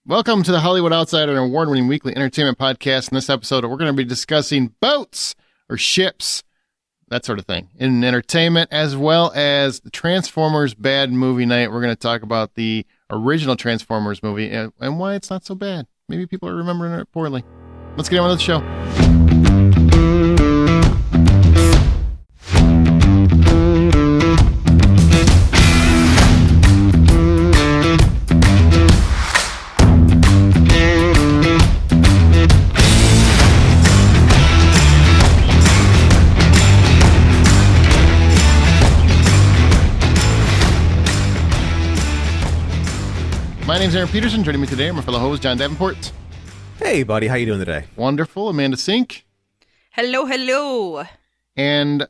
Welcome to the Hollywood Outsider, an award-winning weekly entertainment podcast. In this episode, we're going to be discussing boats or ships, that sort of thing, in entertainment, as well as the Transformers Bad Movie Night. We're going to talk about the original Transformers movie and why it's not so bad. Maybe people are remembering it poorly. Let's get on with the show. My name's Aaron Peterson. Joining me today, my fellow host, John Davenport. Hey, buddy. How you doing today? Wonderful. Amanda Sink. Hello, hello. And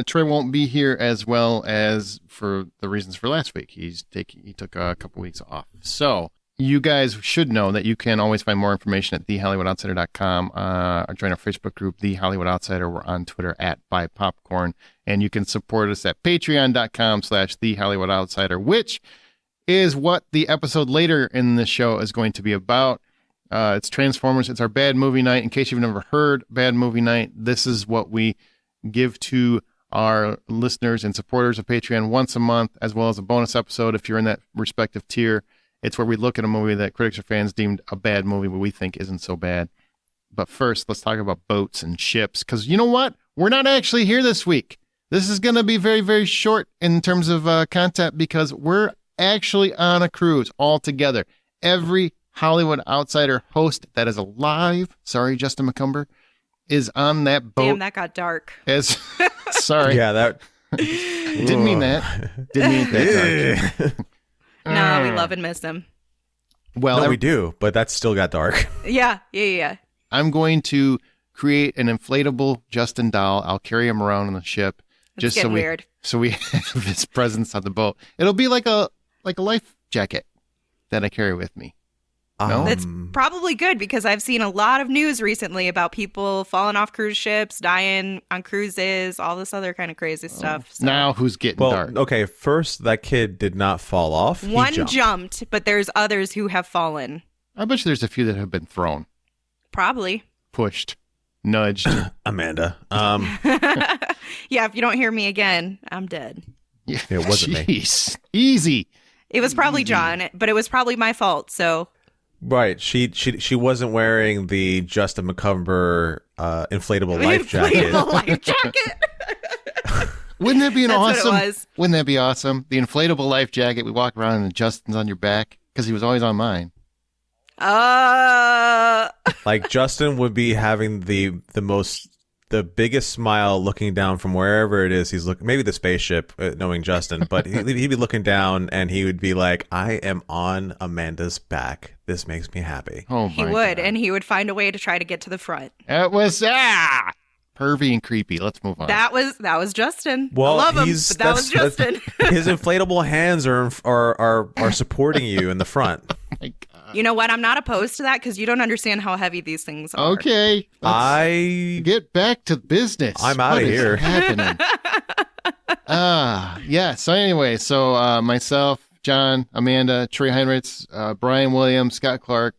Troy won't be here as well as for the reasons for last week. He took a couple weeks off. So you guys should know that you can always find more information at thehollywoodoutsiders.com or join our Facebook group, The Hollywood Outsider. We're on Twitter at BuyPopcorn. And you can support us at patreon.com/thehollywoodoutsiders, which is what the episode later in the show is going to be about. It's Transformers. It's our Bad Movie Night. In case you've never heard Bad Movie Night, this is what we give to our listeners and supporters of Patreon once a month, as well as a bonus episode if you're in that respective tier. It's where we look at a movie that critics or fans deemed a bad movie, but we think isn't so bad. But first, let's talk about boats and ships, because you know what? We're not actually here this week. This is going to be very, very short in terms of content, because we're actually on a cruise all together. Every Hollywood Outsider host that is alive, sorry, Justin McCumber, is on that boat. Damn, that got dark. Sorry. Yeah, that... Didn't mean that. Didn't mean that. No, we love and miss him. Well, no, we do, but that still got dark. Yeah. I'm going to create an inflatable Justin doll. I'll carry him around on the ship. It's getting weird. So we have his presence on the boat. It'll be like a life jacket that I carry with me. No? That's probably good, because I've seen a lot of news recently about people falling off cruise ships, dying on cruises, all this other kind of crazy stuff. So. Now who's getting dark? Okay, first, that kid did not fall off. One jumped, but there's others who have fallen. I bet you there's a few that have been thrown. Probably. Pushed. Nudged. Amanda. Yeah, if you don't hear me again, I'm dead. Yeah, it wasn't me. Easy. It was probably John, but it was probably my fault, so... Right, she wasn't wearing the Justin McCumber inflatable life jacket. Inflatable life jacket. Wouldn't that be awesome? What it was. Wouldn't that be awesome? The inflatable life jacket. We walk around and Justin's on your back, because he was always on mine. Like, Justin would be having the biggest smile looking down from wherever it is he's looking, maybe the spaceship, knowing Justin, but he'd be looking down and he would be like, I am on Amanda's back. This makes me happy. Oh, he would, and he would find a way to try to get to the front. It was pervy and creepy. Let's move on. That was Justin. Well, I love him, but that was Justin. His inflatable hands are supporting you in the front. Oh my God. You know what? I'm not opposed to that, because you don't understand how heavy these things are. Okay. I get back to business. I'm out of here. Happening? Yeah. So anyway, myself, John, Amanda, Trey Heinrichs, Brian Williams, Scott Clark,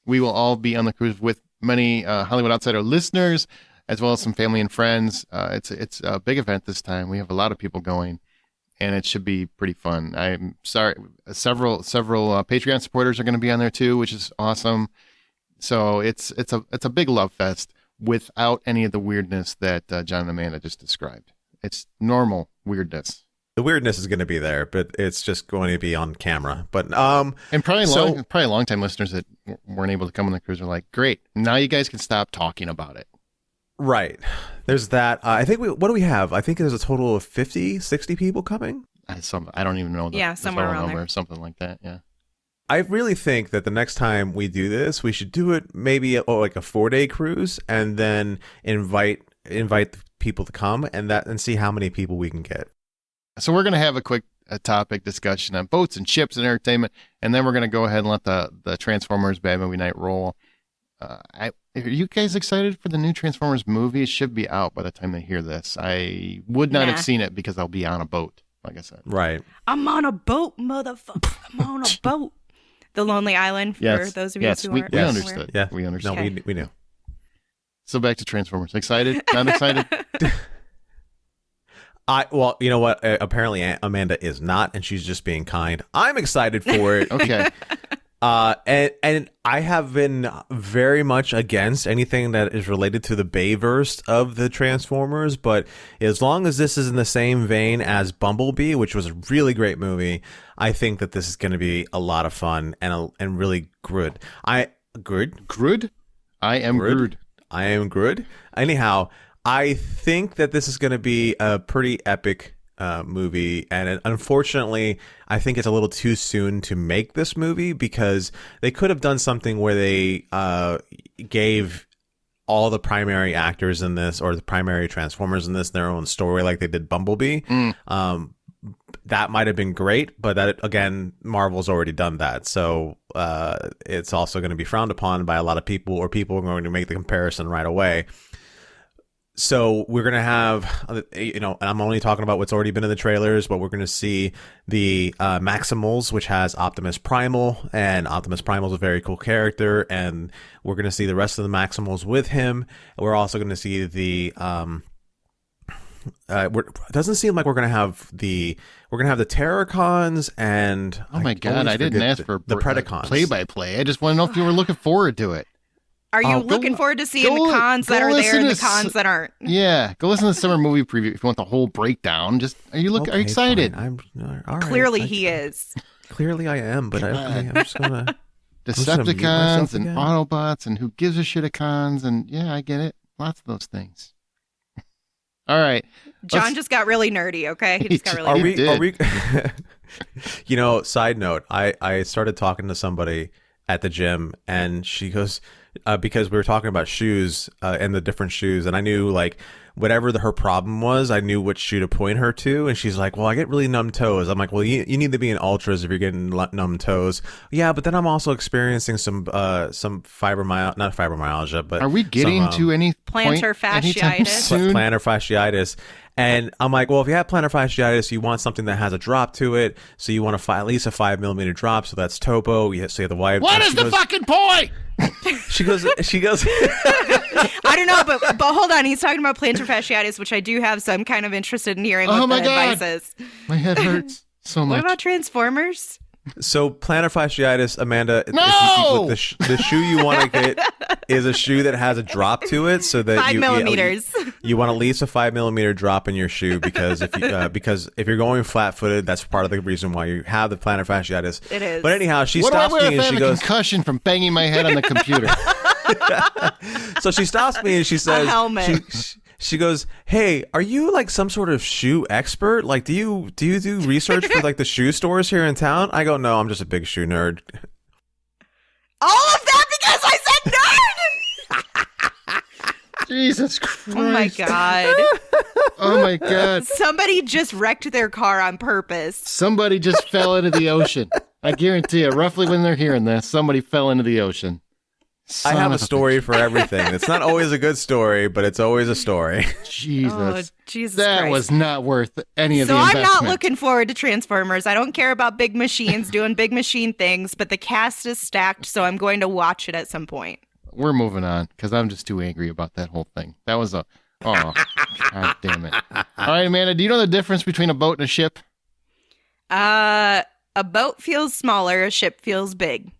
we will all be on the cruise with many Hollywood Outsider listeners, as well as some family and friends. It's a big event this time. We have a lot of people going, and it should be pretty fun. I'm sorry, several Patreon supporters are going to be on there too, which is awesome. So it's a big love fest without any of the weirdness that John and Amanda just described. It's normal weirdness. The weirdness is going to be there, but it's just going to be on camera. But and probably long-time listeners that weren't able to come on the cruise are like, great, now you guys can stop talking about it. Right. There's that. I think what do we have? I think there's a total of 50, 60 people coming. I don't even know. Somewhere around number, there. something like that. Yeah. I really think that the next time we do this, we should do it maybe like a 4-day cruise, and then invite people to come and see how many people we can get. So we're going to have a quick topic discussion on boats and ships and entertainment, and then we're going to go ahead and let the Transformers Bad Movie Night roll. Are you guys excited for the new Transformers movie? It should be out by the time they hear this. I would not have seen it because I'll be on a boat, like I said. Right. I'm on a boat, motherfucker. I'm on a boat. The Lonely Island, for Yes. those of you Yes, who we aren't understood. Yeah, We understood. No, Okay. we knew. So back to Transformers. Excited? Not excited? Well, you know what? Apparently Amanda is not, and she's just being kind. I'm excited for it. Okay. And I have been very much against anything that is related to the Bayverse of the Transformers, but as long as this is in the same vein as Bumblebee, which was a really great movie, I think that this is going to be a lot of fun and really good. Grood? I am Grood. I am good. Anyhow, I think that this is going to be a pretty epic movie, and unfortunately, I think it's a little too soon to make this movie because they could have done something where they gave all the primary actors in this, or the primary Transformers in this, their own story, like they did Bumblebee. That might have been great, but that, again, Marvel's already done that, so it's also going to be frowned upon by a lot of people, or people are going to make the comparison right away. So we're going to have, and I'm only talking about what's already been in the trailers, but we're going to see the Maximals, which has Optimus Primal, and Optimus Primal is a very cool character, and we're going to see the rest of the Maximals with him. We're also going to see the, it doesn't seem like we're going to have the Terracons, and Oh my God, I didn't ask for the Predacons. play-by-play. I just want to know if you were looking forward to it. Are you Oh, looking forward to seeing go the cons that go are there listen and the to cons that aren't? Yeah, go listen to the summer movie preview if you want the whole breakdown. Just are you Okay, excited? fine. All right. Clearly he is. Clearly I am, but I'm just going to... Decepticons and again. Autobots and who gives a shit of cons, and yeah, I get it. Lots of those things. All right. John just got really nerdy, okay? He just got really Are nerdy. we side note, I started talking to somebody at the gym, and she goes, because we were talking about shoes and the different shoes, and I knew, like, whatever her problem was, I knew which shoe to point her to, and she's like, well, I get really numb toes. I'm like, well, you need to be in ultras if you're getting numb toes. Yeah, but then I'm also experiencing some not fibromyalgia, but Are we getting to any Plantar point anytime fasciitis? soon? plantar fasciitis. And I'm like, well, if you have plantar fasciitis, you want something that has a drop to it. So you want at least a 5mm drop. So that's topo. So you have the wide. What is the fucking point? She goes. I don't know, but hold on. He's talking about plantar fasciitis, which I do have, so I'm kind of interested in hearing Oh what my the God. advice is. My head hurts so much. What about Transformers? So plantar fasciitis, Amanda. No! The shoe you want to get is a shoe that has a drop to it, so that 5 millimeters. You want at least a 5mm drop in your shoe because if you're going flat-footed, that's part of the reason why you have the plantar fasciitis. It is. But anyhow, she What do I stops wear me if I and have she a goes. concussion from banging my head on the computer? So she stops me and she says, helmet. She goes, "Hey, are you like some sort of shoe expert? Like, do you do research for like the shoe stores here in town?" I go, "No, I'm just a big shoe nerd." All of that because I said nerd! Jesus Christ. Oh my God. Oh my God. Somebody just wrecked their car on purpose. Somebody just fell into the ocean. I guarantee you, roughly when they're hearing this, somebody fell into the ocean. I have Son a of story for everything. It's not always a good story, but it's always a story. Jesus. Oh, Jesus that Christ. was not worth any of So the I'm investment. not looking forward to Transformers. I don't care about big machines doing big machine things, but the cast is stacked, so I'm going to watch it at some point. We're moving on because I'm just too angry about that whole thing. That was oh, God damn it. All right, Amanda, do you know the difference between a boat and a ship? A boat feels smaller, a ship feels big.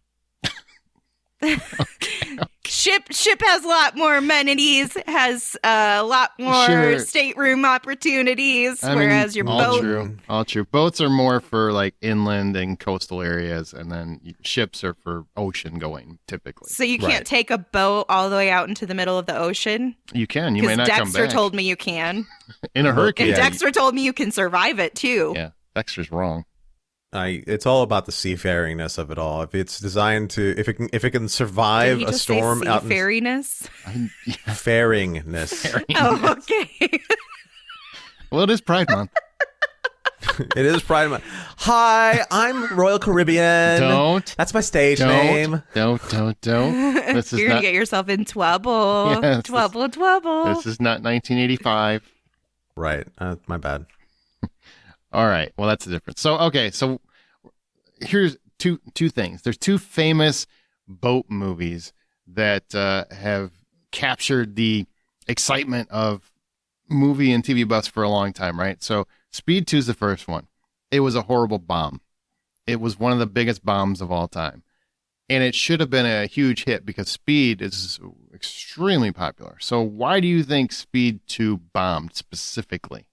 Ship has a lot more amenities, has a lot more Sure. stateroom opportunities, I mean, whereas your all boat. true. All true. Boats are more for like inland and coastal areas, and then ships are for ocean going typically. So you can't Right. take a boat all the way out into the middle of the ocean? You can. You may Because not come Dexter back. told me you can. In a hurricane. And Yeah, Dexter told me you can survive it too. Yeah, Dexter's wrong. It's all about the seafaringness of it all. If it's designed to, if it can survive Did he a just storm say out in seafariness? faringness, Oh, okay. Well, it is Pride Month. it is Pride Month. Hi, I'm Royal Caribbean. Don't. That's my stage name. Don't. This is You're gonna not. get yourself in trouble. Yes, Trouble. This is not 1985. Right. My bad. All right. Well, that's the difference. So, okay. So here's two things. There's two famous boat movies that have captured the excitement of movie and TV buffs for a long time, right? So Speed 2 is the first one. It was a horrible bomb. It was one of the biggest bombs of all time. And it should have been a huge hit because Speed is extremely popular. So why do you think Speed 2 bombed specifically?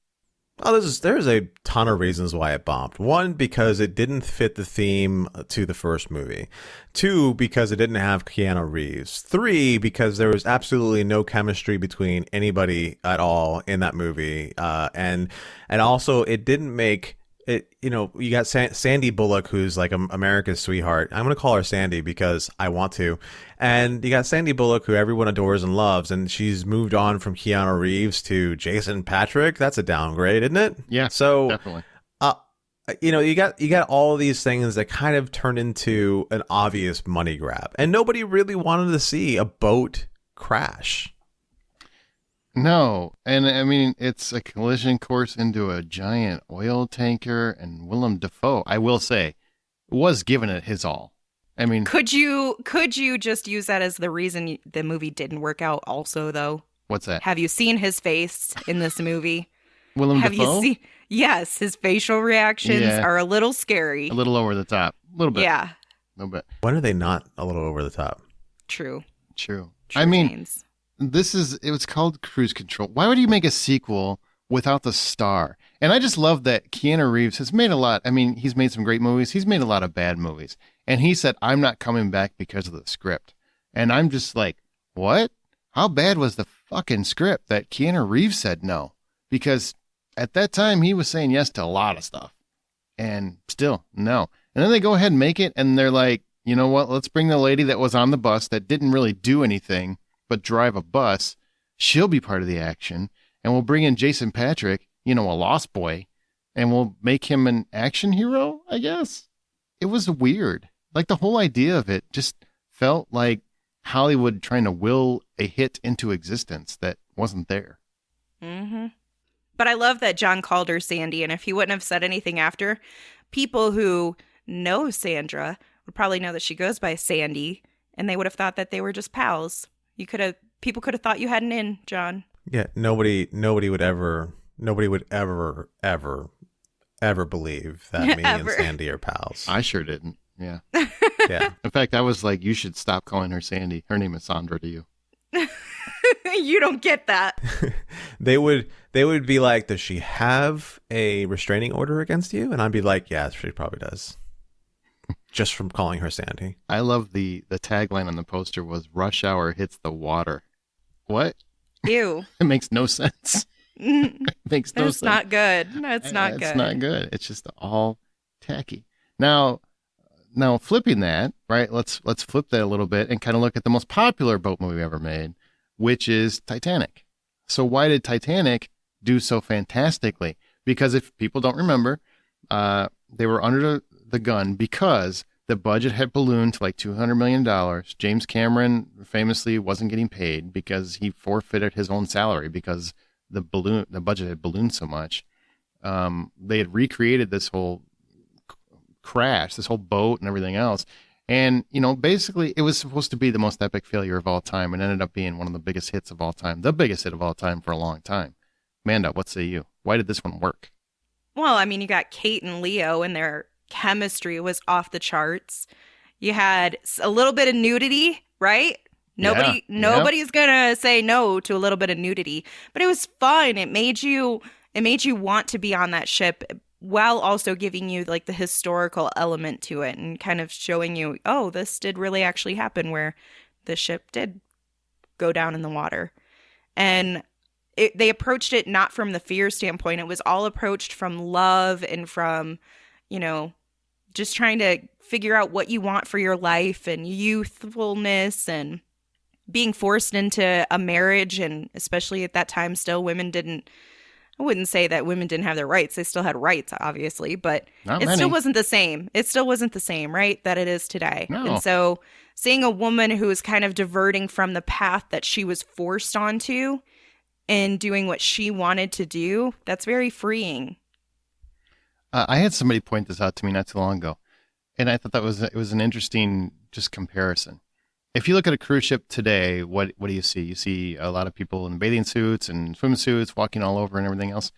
Oh, there's a ton of reasons why it bombed. One, because it didn't fit the theme to the first movie. Two, because it didn't have Keanu Reeves. Three, because there was absolutely no chemistry between anybody at all in that movie. And also it didn't make it. You know, you got Sandy Bullock, who's like America's sweetheart. I'm going to call her Sandy because I want to. And you got Sandy Bullock, who everyone adores and loves, and she's moved on from Keanu Reeves to Jason Patrick. That's a downgrade, isn't it? Yeah, so definitely. You know, you got all of these things that kind of turn into an obvious money grab, and nobody really wanted to see a boat crash. No, and I mean, it's a collision course into a giant oil tanker, and Willem Dafoe, I will say, was giving it his all. I mean, could you just use that as the reason the movie didn't work out also, though? What's that? Have you seen his face in this movie? Willem Have Dafoe? you seen? Yes, his facial reactions are a little scary. A little over the top. A little bit. Yeah. A little bit. When are they not a little over the top? True. I mean, James. it was called Cruise Control. Why would you make a sequel without the star? And I just love that Keanu Reeves has made a lot. I mean, he's made some great movies. He's made a lot of bad movies. And he said, I'm not coming back because of the script. And I'm just like, what? How bad was the fucking script that Keanu Reeves said no? Because at that time, he was saying yes to a lot of stuff. And still, no. And then they go ahead and make it. And they're like, you know what? Let's bring the lady that was on the bus that didn't really do anything but drive a bus. She'll be part of the action. And we'll bring in Jason Patrick, you know, a lost boy, and we'll make him an action hero, I guess. It was weird. Like, the whole idea of it just felt like Hollywood trying to will a hit into existence that wasn't there. Mm-hmm. But I love that John called her Sandy, and if he wouldn't have said anything after, people who know Sandra would probably know that she goes by Sandy, and they would have thought that they were just pals. People could have thought you had an in, John. Yeah, nobody would ever believe that me and Sandy are pals. I sure didn't. Yeah. Yeah. In fact, I was like, you should stop calling her Sandy. Her name is Sandra to you. You don't get that. They would be like, does she have a restraining order against you? And I'd be like, yeah, she probably does. Just from calling her Sandy. I love the tagline on the poster was "Rush Hour hits the water." What? Ew. It makes no sense. It makes no sense. It's not good. No, it's not good. It's not good. It's just all tacky. Now flipping that, right? Let's flip that a little bit and kind of look at the most popular boat movie ever made, which is Titanic. So why did Titanic do so fantastically? Because if people don't remember, they were under the gun because the budget had ballooned to like $200 million. James Cameron famously wasn't getting paid because he forfeited his own salary because the budget had ballooned so much. They had recreated this whole crash, this whole boat and everything else. And, you know, basically it was supposed to be the most epic failure of all time and ended up being one of the biggest hits of all time, the biggest hit of all time for a long time. Amanda, what say you? Why did this one work? Well, I mean, you got Kate and Leo and their chemistry was off the charts. You had a little bit of nudity, right? Nobody's gonna say no to a little bit of nudity, but it was fun. It made you want to be on that ship while also giving you like the historical element to it and kind of showing you, oh, this did really actually happen where the ship did go down in the water. And they approached it not from the fear standpoint. It was all approached from love and from, you know, just trying to figure out what you want for your life and youthfulness and being forced into a marriage. And especially at that time, still I wouldn't say that women didn't have their rights. They still had rights, obviously, but still wasn't the same. It still wasn't the same, right, that it is today. No. And so seeing a woman who is kind of diverting from the path that she was forced onto and doing what she wanted to do, that's very freeing. I had somebody point this out to me not too long ago. And I thought it was an interesting just comparison. If you look at a cruise ship today, what do you see? You see a lot of people in bathing suits and swimsuits walking all over and everything else.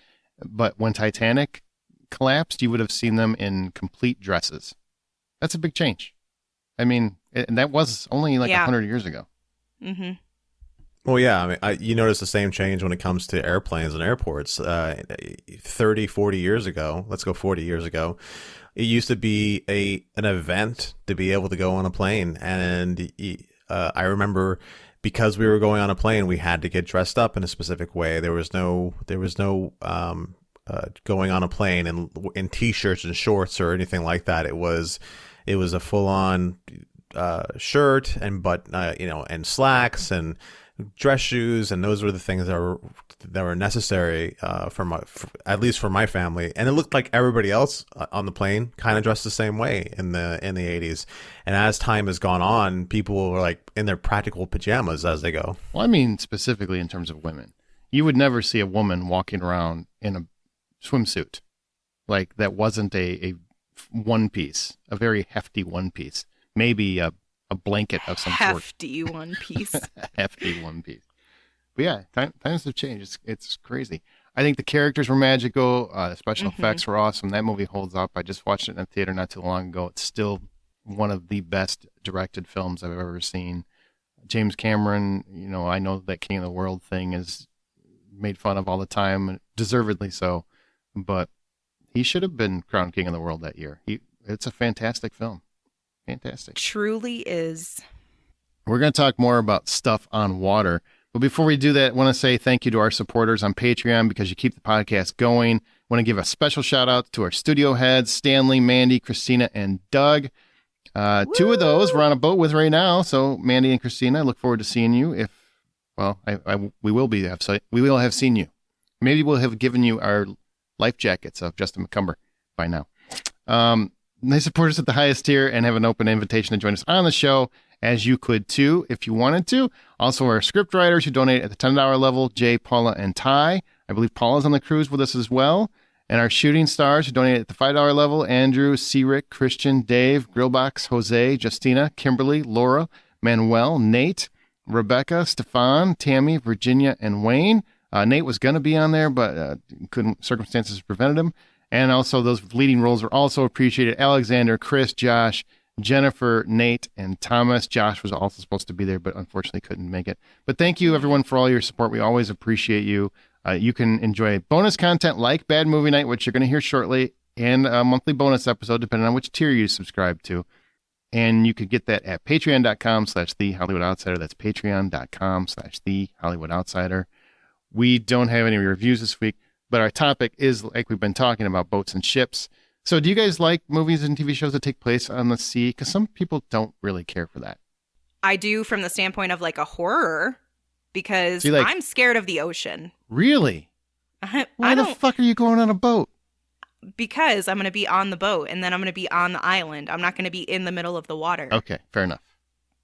But when Titanic collapsed, you would have seen them in complete dresses. That's a big change. I mean, and that was only like 100 years ago. Mm-hmm. Well, yeah, I mean, you notice the same change when it comes to airplanes and airports. 30, 40 years ago, let's go 40 years ago, it used to be an event to be able to go on a plane. And I remember because we were going on a plane, we had to get dressed up in a specific way. There was no going on a plane in T-shirts and shorts or anything like that. It was a full-on shirt and and slacks and dress shoes, and those were the things that were necessary at least for my family. And it looked like everybody else on the plane kind of dressed the same way in the 80s. And as time has gone on, people were like in their practical pajamas as they go. Well, I mean specifically in terms of women, you would never see a woman walking around in a swimsuit. Like that wasn't a one piece, a very hefty one piece, maybe a blanket of some sort. Hefty one piece. Hefty one piece. But yeah, times have changed. It's crazy. I think the characters were magical. The special effects were awesome. That movie holds up. I just watched it in the theater not too long ago. It's still one of the best directed films I've ever seen. James Cameron, I know that King of the World thing is made fun of all the time, deservedly so, but he should have been crowned King of the World that year. It's a fantastic film. Fantastic. Truly is. We're going to talk more about stuff on water. But before we do that, I want to say thank you to our supporters on Patreon because you keep the podcast going. I want to give a special shout out to our studio heads, Stanley, Mandy, Christina, and Doug. Two of those we're on a boat with right now. So Mandy and Christina, I look forward to seeing you. We will have seen you. Maybe we'll have given you our life jackets of Justin McCumber by now. They support us at the highest tier and have an open invitation to join us on the show, as you could too if you wanted to. Also, our script writers who donate at the $10 level, Jay, Paula, and Ty. I believe Paula's on the cruise with us as well. And our shooting stars who donate at the $5 level, Andrew, Ceric, Christian, Dave, Grillbox, Jose, Justina, Kimberly, Laura, Manuel, Nate, Rebecca, Stefan, Tammy, Virginia, and Wayne. Nate was going to be on there, but circumstances prevented him. And also those leading roles are also appreciated. Alexander, Chris, Josh, Jennifer, Nate, and Thomas. Josh was also supposed to be there, but unfortunately couldn't make it. But thank you, everyone, for all your support. We always appreciate you. You can enjoy bonus content like Bad Movie Night, which you're going to hear shortly, and a monthly bonus episode, depending on which tier you subscribe to. And you could get that at patreon.com/The Hollywood Outsider. That's patreon.com/The Hollywood Outsider. We don't have any reviews this week, but our topic is, like we've been talking about, boats and ships. So do you guys like movies and TV shows that take place on the sea? Because some people don't really care for that. I do from the standpoint of like a horror, because I'm scared of the ocean. Really? Why the fuck are you going on a boat? Because I'm going to be on the boat and then I'm going to be on the island. I'm not going to be in the middle of the water. Okay, fair enough.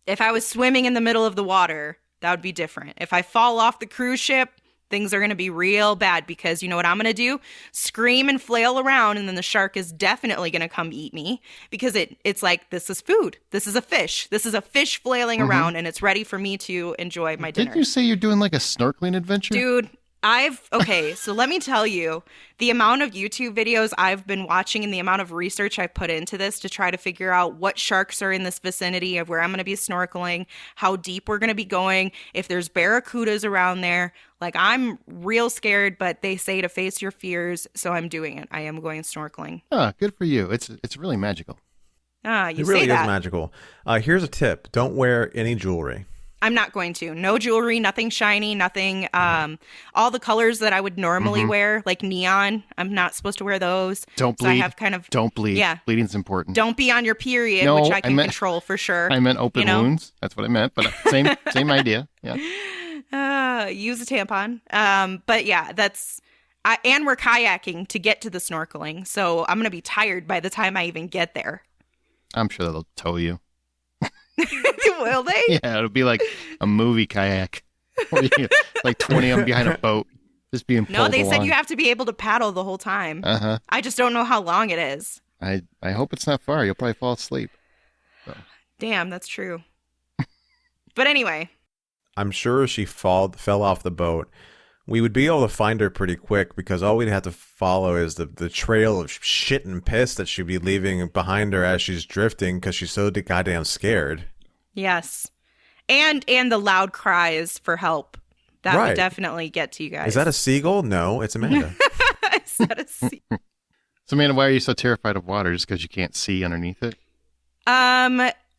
If I was swimming in the middle of the water, that would be different. If I fall off the cruise ship, things are going to be real bad, because you know what I'm going to do? Scream and flail around, and then the shark is definitely going to come eat me, because it's like, this is food. This is a fish. This is a fish flailing around, and it's ready for me to enjoy my dinner. Didn't you say you're doing like a snorkeling adventure? Dude, so let me tell you, the amount of YouTube videos I've been watching and the amount of research I've put into this to try to figure out what sharks are in this vicinity of where I'm going to be snorkeling, how deep we're going to be going, if there's barracudas around there. Like, I'm real scared, but they say to face your fears, so I'm doing it. I am going snorkeling. Ah, good for you. It's really magical. You it really say that. is magical. Here's a tip. Don't wear any jewelry. I'm not going to. No jewelry, nothing shiny, nothing. All the colors that I would normally wear, like neon, I'm not supposed to wear those. Don't bleed. So I have kind of, don't bleed. Yeah. Bleeding's important. Don't be on your period, which I can control for sure. I meant open wounds. That's what I meant, but same idea. Yeah. Use a tampon. But yeah, and we're kayaking to get to the snorkeling. So I'm going to be tired by the time I even get there. I'm sure they'll tow you. Will they? Yeah, it'll be like a movie kayak. Like 20 of them behind a boat. Just being pulled No, they along. said you have to be able to paddle the whole time. Uh-huh. I just don't know how long it is. I hope it's not far. You'll probably fall asleep. So. Damn, that's true. But anyway. I'm sure if she fell off the boat, we would be able to find her pretty quick because all we'd have to follow is the trail of shit and piss that she'd be leaving behind her as she's drifting because she's so goddamn scared. Yes. And the loud cries for help. That would definitely get to you guys. Is that a seagull? No, it's Amanda. Is that a seagull? So, Amanda, why are you so terrified of water? Just because you can't see underneath it?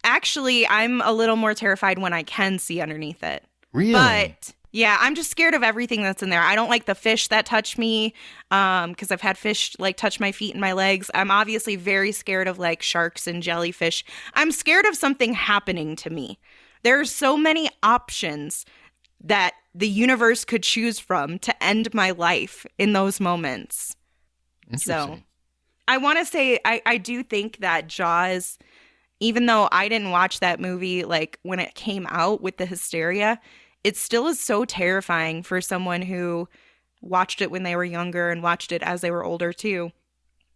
Actually, I'm a little more terrified when I can see underneath it. Really? But yeah, I'm just scared of everything that's in there. I don't like the fish that touch me, because I've had fish like touch my feet and my legs. I'm obviously very scared of like sharks and jellyfish. I'm scared of something happening to me. There's so many options that the universe could choose from to end my life in those moments. So I want to say I do think that Jaws, even though I didn't watch that movie like when it came out with the hysteria, it still is so terrifying for someone who watched it when they were younger and watched it as they were older too,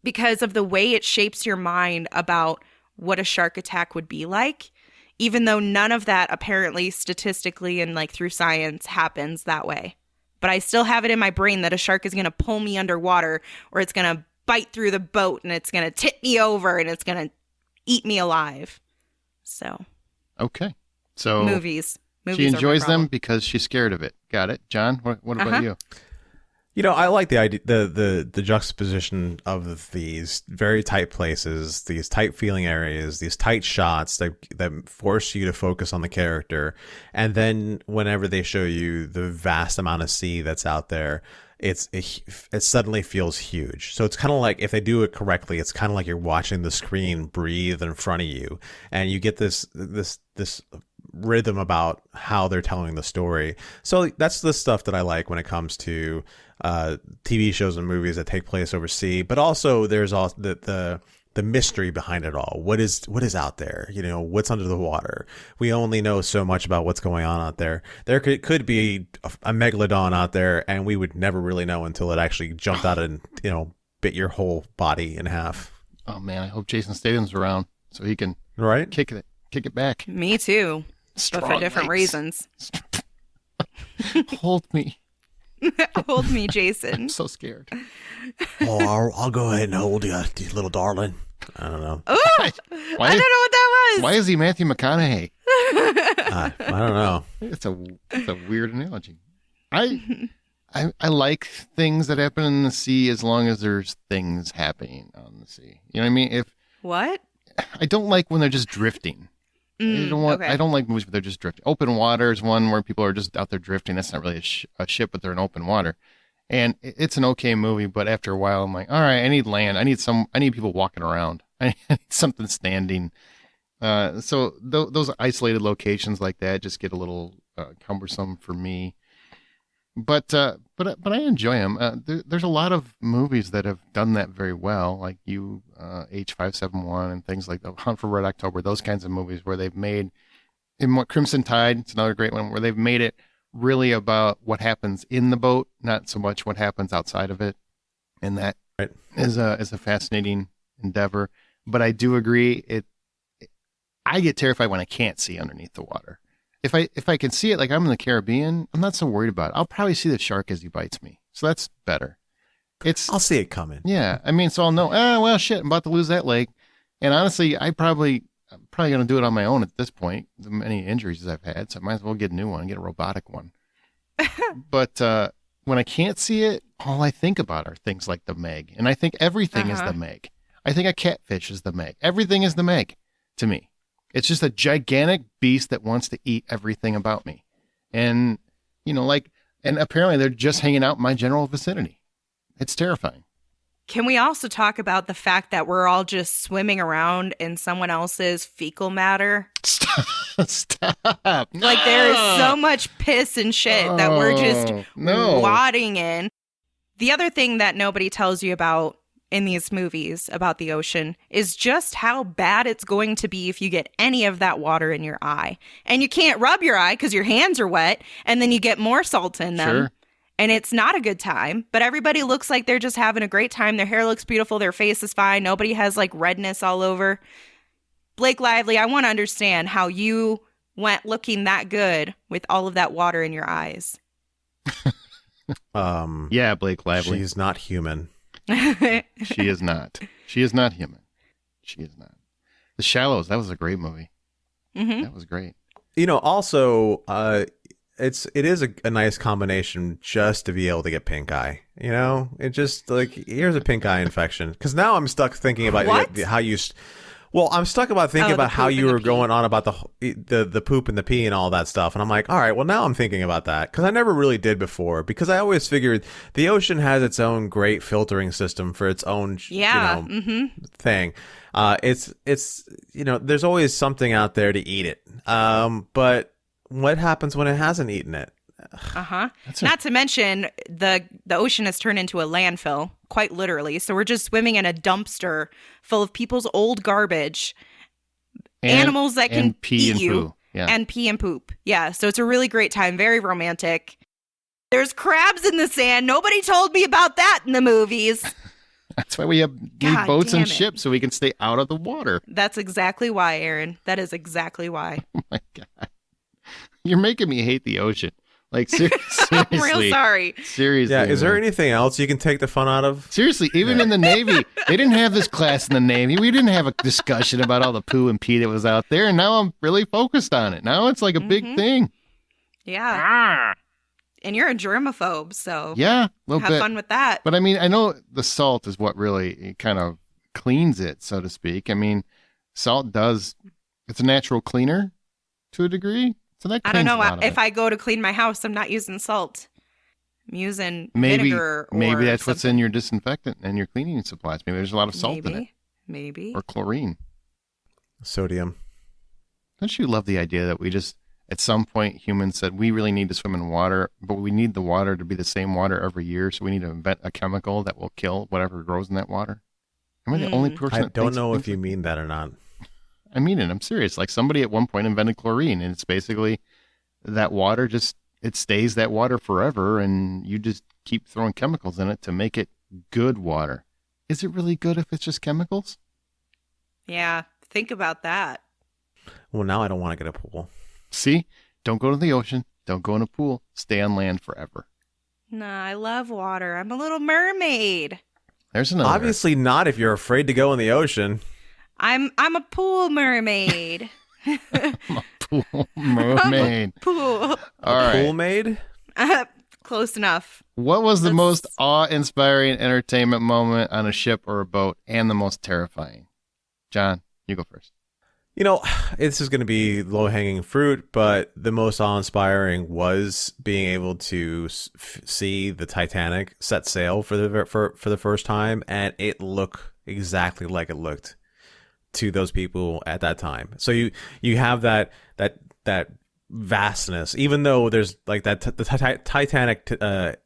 because of the way it shapes your mind about what a shark attack would be like, even though none of that apparently statistically and like through science happens that way. But I still have it in my brain that a shark is going to pull me underwater, or it's going to bite through the boat and it's going to tip me over and it's going to eat me alive. So. Okay. So movies she enjoys them because she's scared of it. Got it. John, what about you? You know, I like the idea, the juxtaposition of these very tight places, these tight feeling areas, these tight shots that force you to focus on the character. And then whenever they show you the vast amount of sea that's out there, it suddenly feels huge. So it's kind of like, if they do it correctly, it's kind of like you're watching the screen breathe in front of you, and you get this rhythm about how they're telling the story. So that's the stuff that I like when it comes to TV shows and movies that take place overseas. But also there's also the mystery behind it all. What is out there? You know, what's under the water? We only know so much about what's going on out there. There could be a megalodon out there, and we would never really know until it actually jumped out and, you know, bit your whole body in half. Oh man, I hope Jason Statham's around so he can kick it back. Me too. Strong but for different legs. reasons. Hold me. Hold me, Jason. I'm so scared. Oh, I'll go ahead and hold you little darling. I don't know. Ooh, I don't know what that was. Why is he Matthew McConaughey? I don't know. It's a weird analogy. I like things that happen in the sea as long as there's things happening on the sea. You know what I mean? What? I don't like when they're just drifting. I don't like movies where they're just drifting. Open water is one where people are just out there drifting. That's not really a ship, but they're in open water. And it's an okay movie, but after a while, I'm like, all right, I need land. I need people walking around. I need something standing. So those isolated locations like that just get a little cumbersome for me. But I enjoy them. There's a lot of movies that have done that very well, like H571 and things like that. Hunt for Red October, those kinds of movies where they've made Crimson Tide. It's another great one where they've made it really about what happens in the boat, not so much what happens outside of it. And that is a fascinating endeavor. But I do agree, I get terrified when I can't see underneath the water. If I can see it, like I'm in the Caribbean, I'm not so worried about it. I'll probably see the shark as he bites me. So that's better. I'll see it coming. Yeah. I mean, so I'll know, well, shit, I'm about to lose that leg. And honestly, I'm probably going to do it on my own at this point. The many injuries I've had. So I might as well get a new one, get a robotic one. But when I can't see it, all I think about are things like the Meg. And I think everything is the Meg. I think a catfish is the Meg. Everything is the Meg to me. It's just a gigantic beast that wants to eat everything about me. And, you know, and apparently they're just hanging out in my general vicinity. It's terrifying. Can we also talk about the fact that we're all just swimming around in someone else's fecal matter? Stop. Like there is so much piss and shit that we're just wadding in. The other thing that nobody tells you about in these movies about the ocean is just how bad it's going to be if you get any of that water in your eye. And you can't rub your eye because your hands are wet, and then you get more salt in them. Sure. And it's not a good time, but everybody looks like they're just having a great time. Their hair looks beautiful. Their face is fine. Nobody has like redness all over. Blake Lively, I want to understand how you went looking that good with all of that water in your eyes. Yeah, Blake Lively. She's not human. She is not. She is not human. She is not. The Shallows, that was a great movie. Mm-hmm. That was great. Also, it is a nice combination just to be able to get pink eye. It just like, here's a pink eye infection. Because now I'm stuck thinking about how you. Well, I'm stuck about thinking about how you were going on about the poop and the pee and all that stuff. And I'm like, all right, well, now I'm thinking about that because I never really did before, because I always figured the ocean has its own great filtering system for its own, thing. It's there's always something out there to eat it. But what happens when it hasn't eaten it? Not to mention the ocean has turned into a landfill, quite literally. So we're just swimming in a dumpster full of people's old garbage, animals that can pee eat and you, poo. Yeah. and pee and poop. Yeah, so it's a really great time, very romantic. There's crabs in the sand. Nobody told me about that in the movies. That's why we need boats and ships so we can stay out of the water. That's exactly why, Aaron. That is exactly why. Oh my God. You're making me hate the ocean. Like, seriously. I'm real sorry. Seriously. Yeah, is there anything else you can take the fun out of? Seriously, even in the Navy, they didn't have this class in the Navy. We didn't have a discussion about all the poo and pee that was out there, and now I'm really focused on it. Now it's like a big thing. Yeah. And you're a germaphobe, so yeah, have fun with that. But I mean, I know the salt is what really kind of cleans it, so to speak. I mean, salt it's a natural cleaner to a degree. So that I don't know. If I go to clean my house, I'm not using salt. I'm using vinegar. Maybe that's what's in your disinfectant and your cleaning supplies. Maybe there's a lot of salt in it. Maybe. Or chlorine. Sodium. Don't you love the idea that we just, at some point, humans said, we really need to swim in water, but we need the water to be the same water every year, so we need to invent a chemical that will kill whatever grows in that water? Am I the only person I don't know if you mean that or not. I mean it. I'm serious. Like, somebody at one point invented chlorine, and it's basically that water it stays that water forever, and you just keep throwing chemicals in it to make it good water. Is it really good if it's just chemicals? Yeah, think about that. Well, now I don't want to get a pool. See? Don't go to the ocean. Don't go in a pool. Stay on land forever. Nah, I love water. I'm a little mermaid. There's another. Obviously not if you're afraid to go in the ocean. I'm a pool mermaid. I'm a pool mermaid. Pool. All right. Pool maid? Close enough. What was the most awe-inspiring entertainment moment on a ship or a boat, and the most terrifying? John, you go first. This is going to be low-hanging fruit, but the most awe-inspiring was being able to see the Titanic set sail for the first time, and it look exactly like it looked to those people at that time. So you have that vastness, even though there's like that the Titanic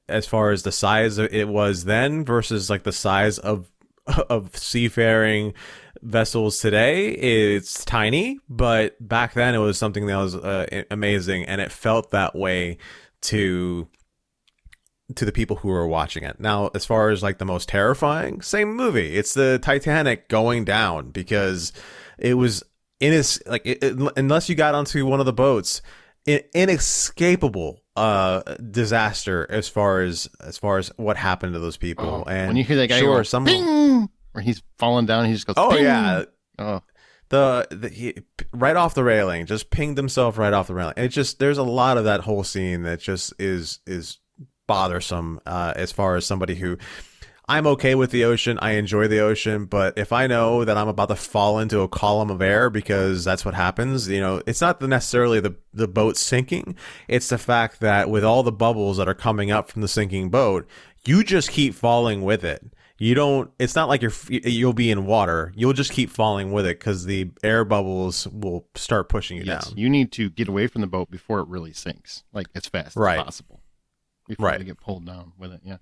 as far as the size it was then versus like the size of seafaring vessels today, it's tiny, but back then it was something that was amazing, and it felt that way to the people who were watching it. Now, as far as like the most terrifying, same movie. It's the Titanic going down, because it was unless you got onto one of the boats, inescapable disaster as far as what happened to those people. And when you hear that guy go, ping, or he's falling down, he just goes, oh ping. Yeah. Oh. He right off the railing, just pinged himself right off the railing. It just, there's a lot of that whole scene that just is bothersome as far as somebody who, I'm okay with the ocean, I enjoy the ocean, but if I know that I'm about to fall into a column of air, because that's what happens, it's not necessarily the boat sinking, it's the fact that with all the bubbles that are coming up from the sinking boat, you just keep falling with it. It's not like you'll be in water, you'll just keep falling with it because the air bubbles will start pushing you down. You need to get away from the boat before it really sinks, like as fast as possible. Before you get pulled down with it, yeah.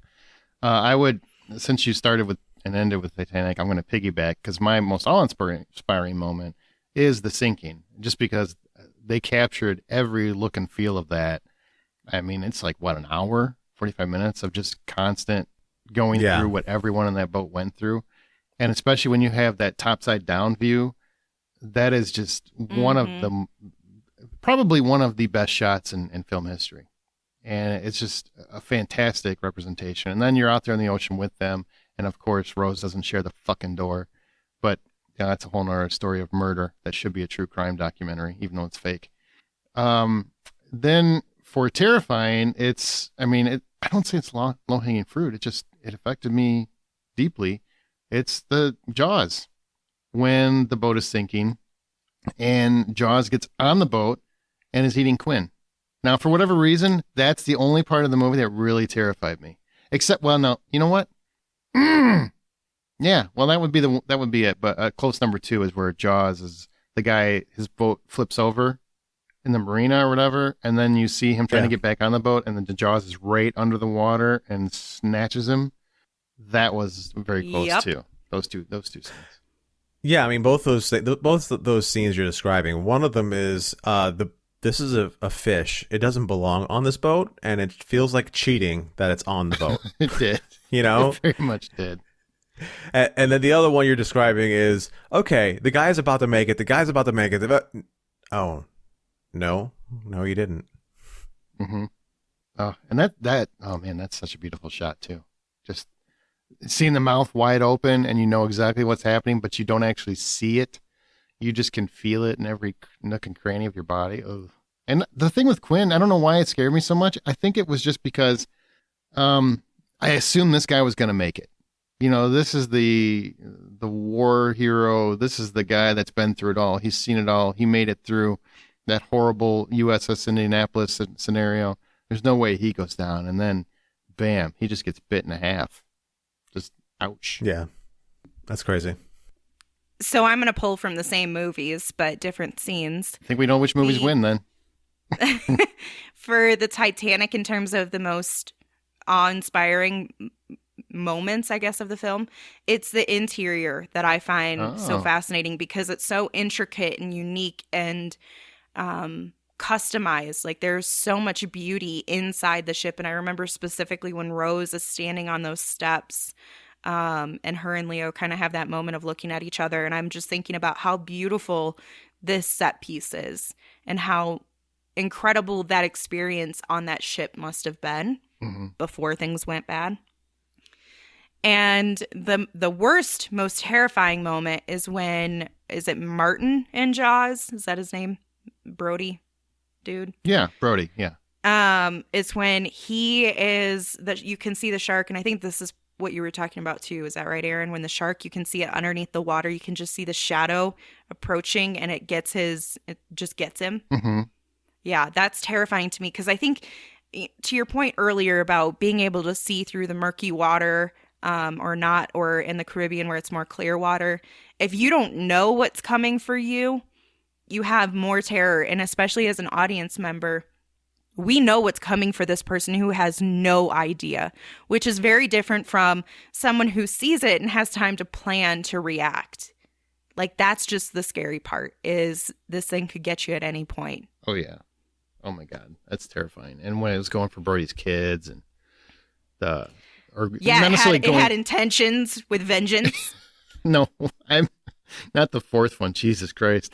I would, since you started with and ended with Titanic, I'm going to piggyback, because my most awe-inspiring moment is the sinking, just because they captured every look and feel of that. I mean, it's like, what, an hour 45 minutes of just constant going through what everyone on that boat went through. And especially when you have that topside down view, that is just probably one of the best shots in film history. And it's just a fantastic representation. And then you're out there in the ocean with them. And of course, Rose doesn't share the fucking door. But that's a whole nother story of murder that should be a true crime documentary, even though it's fake. Then for terrifying, I don't say it's low hanging fruit. It affected me deeply. It's the Jaws when the boat is sinking and Jaws gets on the boat and is eating Quinn. Now, for whatever reason, that's the only part of the movie that really terrified me. Except, well, no, you know what? Yeah, well, that would be it. But close number 2 is where Jaws is the guy. His boat flips over in the marina or whatever, and then you see him trying to get back on the boat, and then the Jaws is right under the water and snatches him. That was very close too. Those two scenes. Yeah, I mean both those scenes you're describing. One of them is this is a fish. It doesn't belong on this boat, and it feels like cheating that it's on the boat. It did. You know, it very much did. And then the other one you're describing is okay. The guy's about to make it. Oh, no, you didn't. Mm-hmm. Oh, and that. Oh man, that's such a beautiful shot too. Just seeing the mouth wide open, and you know exactly what's happening, but you don't actually see it. You just can feel it in every nook and cranny of your body. Ugh. And the thing with Quinn, I don't know why it scared me so much. I think it was just because I assumed this guy was going to make it. You know, this is the war hero. This is the guy that's been through it all. He's seen it all. He made it through that horrible USS Indianapolis scenario. There's no way he goes down. And then, bam, he just gets bit in half. Just ouch. Yeah, that's crazy. So I'm going to pull from the same movies, but different scenes. I think we know which movies win then. For the Titanic, in terms of the most awe-inspiring moments, I guess, of the film, it's the interior that I find so fascinating because it's so intricate and unique and customized. Like there's so much beauty inside the ship. And I remember specifically when Rose is standing on those steps and her and Leo kind of have that moment of looking at each other. And I'm just thinking about how beautiful this set piece is and how incredible that experience on that ship must have been before things went bad. And the worst, most terrifying moment is when, is it Martin in Jaws? Is that his name? Brody dude? Yeah, Brody, yeah. It's when he is, you can see the shark, and I think this is what you were talking about too. Is that right, Aaron? When the shark, you can see it underneath the water, you can just see the shadow approaching, and it just gets him. Mm-hmm. Yeah, that's terrifying to me because I think, to your point earlier about being able to see through the murky water, or not, or in the Caribbean where it's more clear water, if you don't know what's coming for you, you have more terror. And especially as an audience member, we know what's coming for this person who has no idea, which is very different from someone who sees it and has time to plan to react. Like, that's just the scary part, is this thing could get you at any point. Oh, yeah. Oh, my God. That's terrifying. And when it was going for Brody's kids and it had intentions with vengeance. No, I'm not the fourth one. Jesus Christ.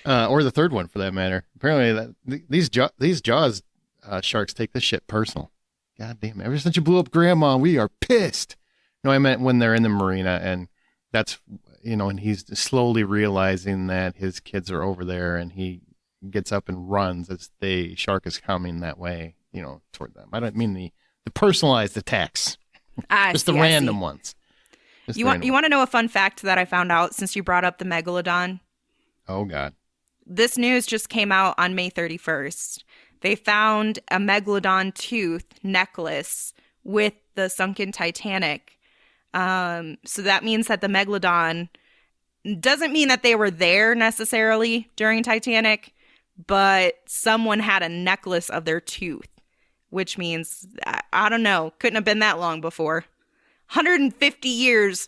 Or the third one, for that matter. Apparently, these Jaws sharks take this shit personal. God damn it. Ever since you blew up Grandma, we are pissed. No, I meant when they're in the marina, and that's, and he's slowly realizing that his kids are over there, and he gets up and runs as the shark is coming that way, toward them. I don't mean the personalized attacks. Just the random ones. You want to know a fun fact that I found out since you brought up the megalodon? Oh, God. This news just came out on May 31st. They found a megalodon tooth necklace with the sunken Titanic. So that means that the megalodon doesn't mean that they were there necessarily during Titanic, but someone had a necklace of their tooth, which means, I don't know, couldn't have been that long before. 150 years,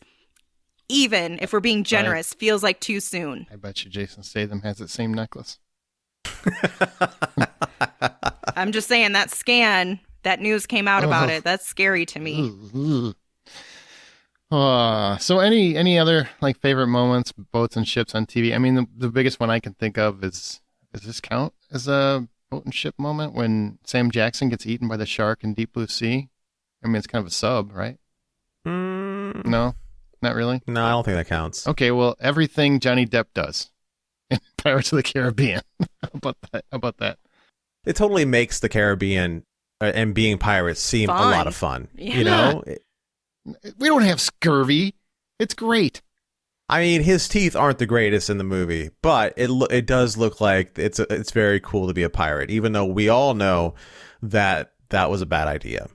even if we're being generous, feels like too soon. I bet you Jason Statham has that same necklace. I'm just saying that scan that news came out about it. That's scary to me. So any other like favorite moments, boats and ships on TV? I mean, the biggest one I can think of is, does this count as a boat and ship moment when Sam Jackson gets eaten by the shark in Deep Blue Sea? I mean, it's kind of a sub, right? No, not really. No, I don't think that counts. Okay, well, everything Johnny Depp does in Pirates of the Caribbean. How about that? It totally makes the Caribbean and being pirates seem Fun. a lot of fun. Yeah. You know, We don't have scurvy. It's great. I mean, his teeth aren't the greatest in the movie, but it does look like it's very cool to be a pirate, even though we all know that was a bad idea.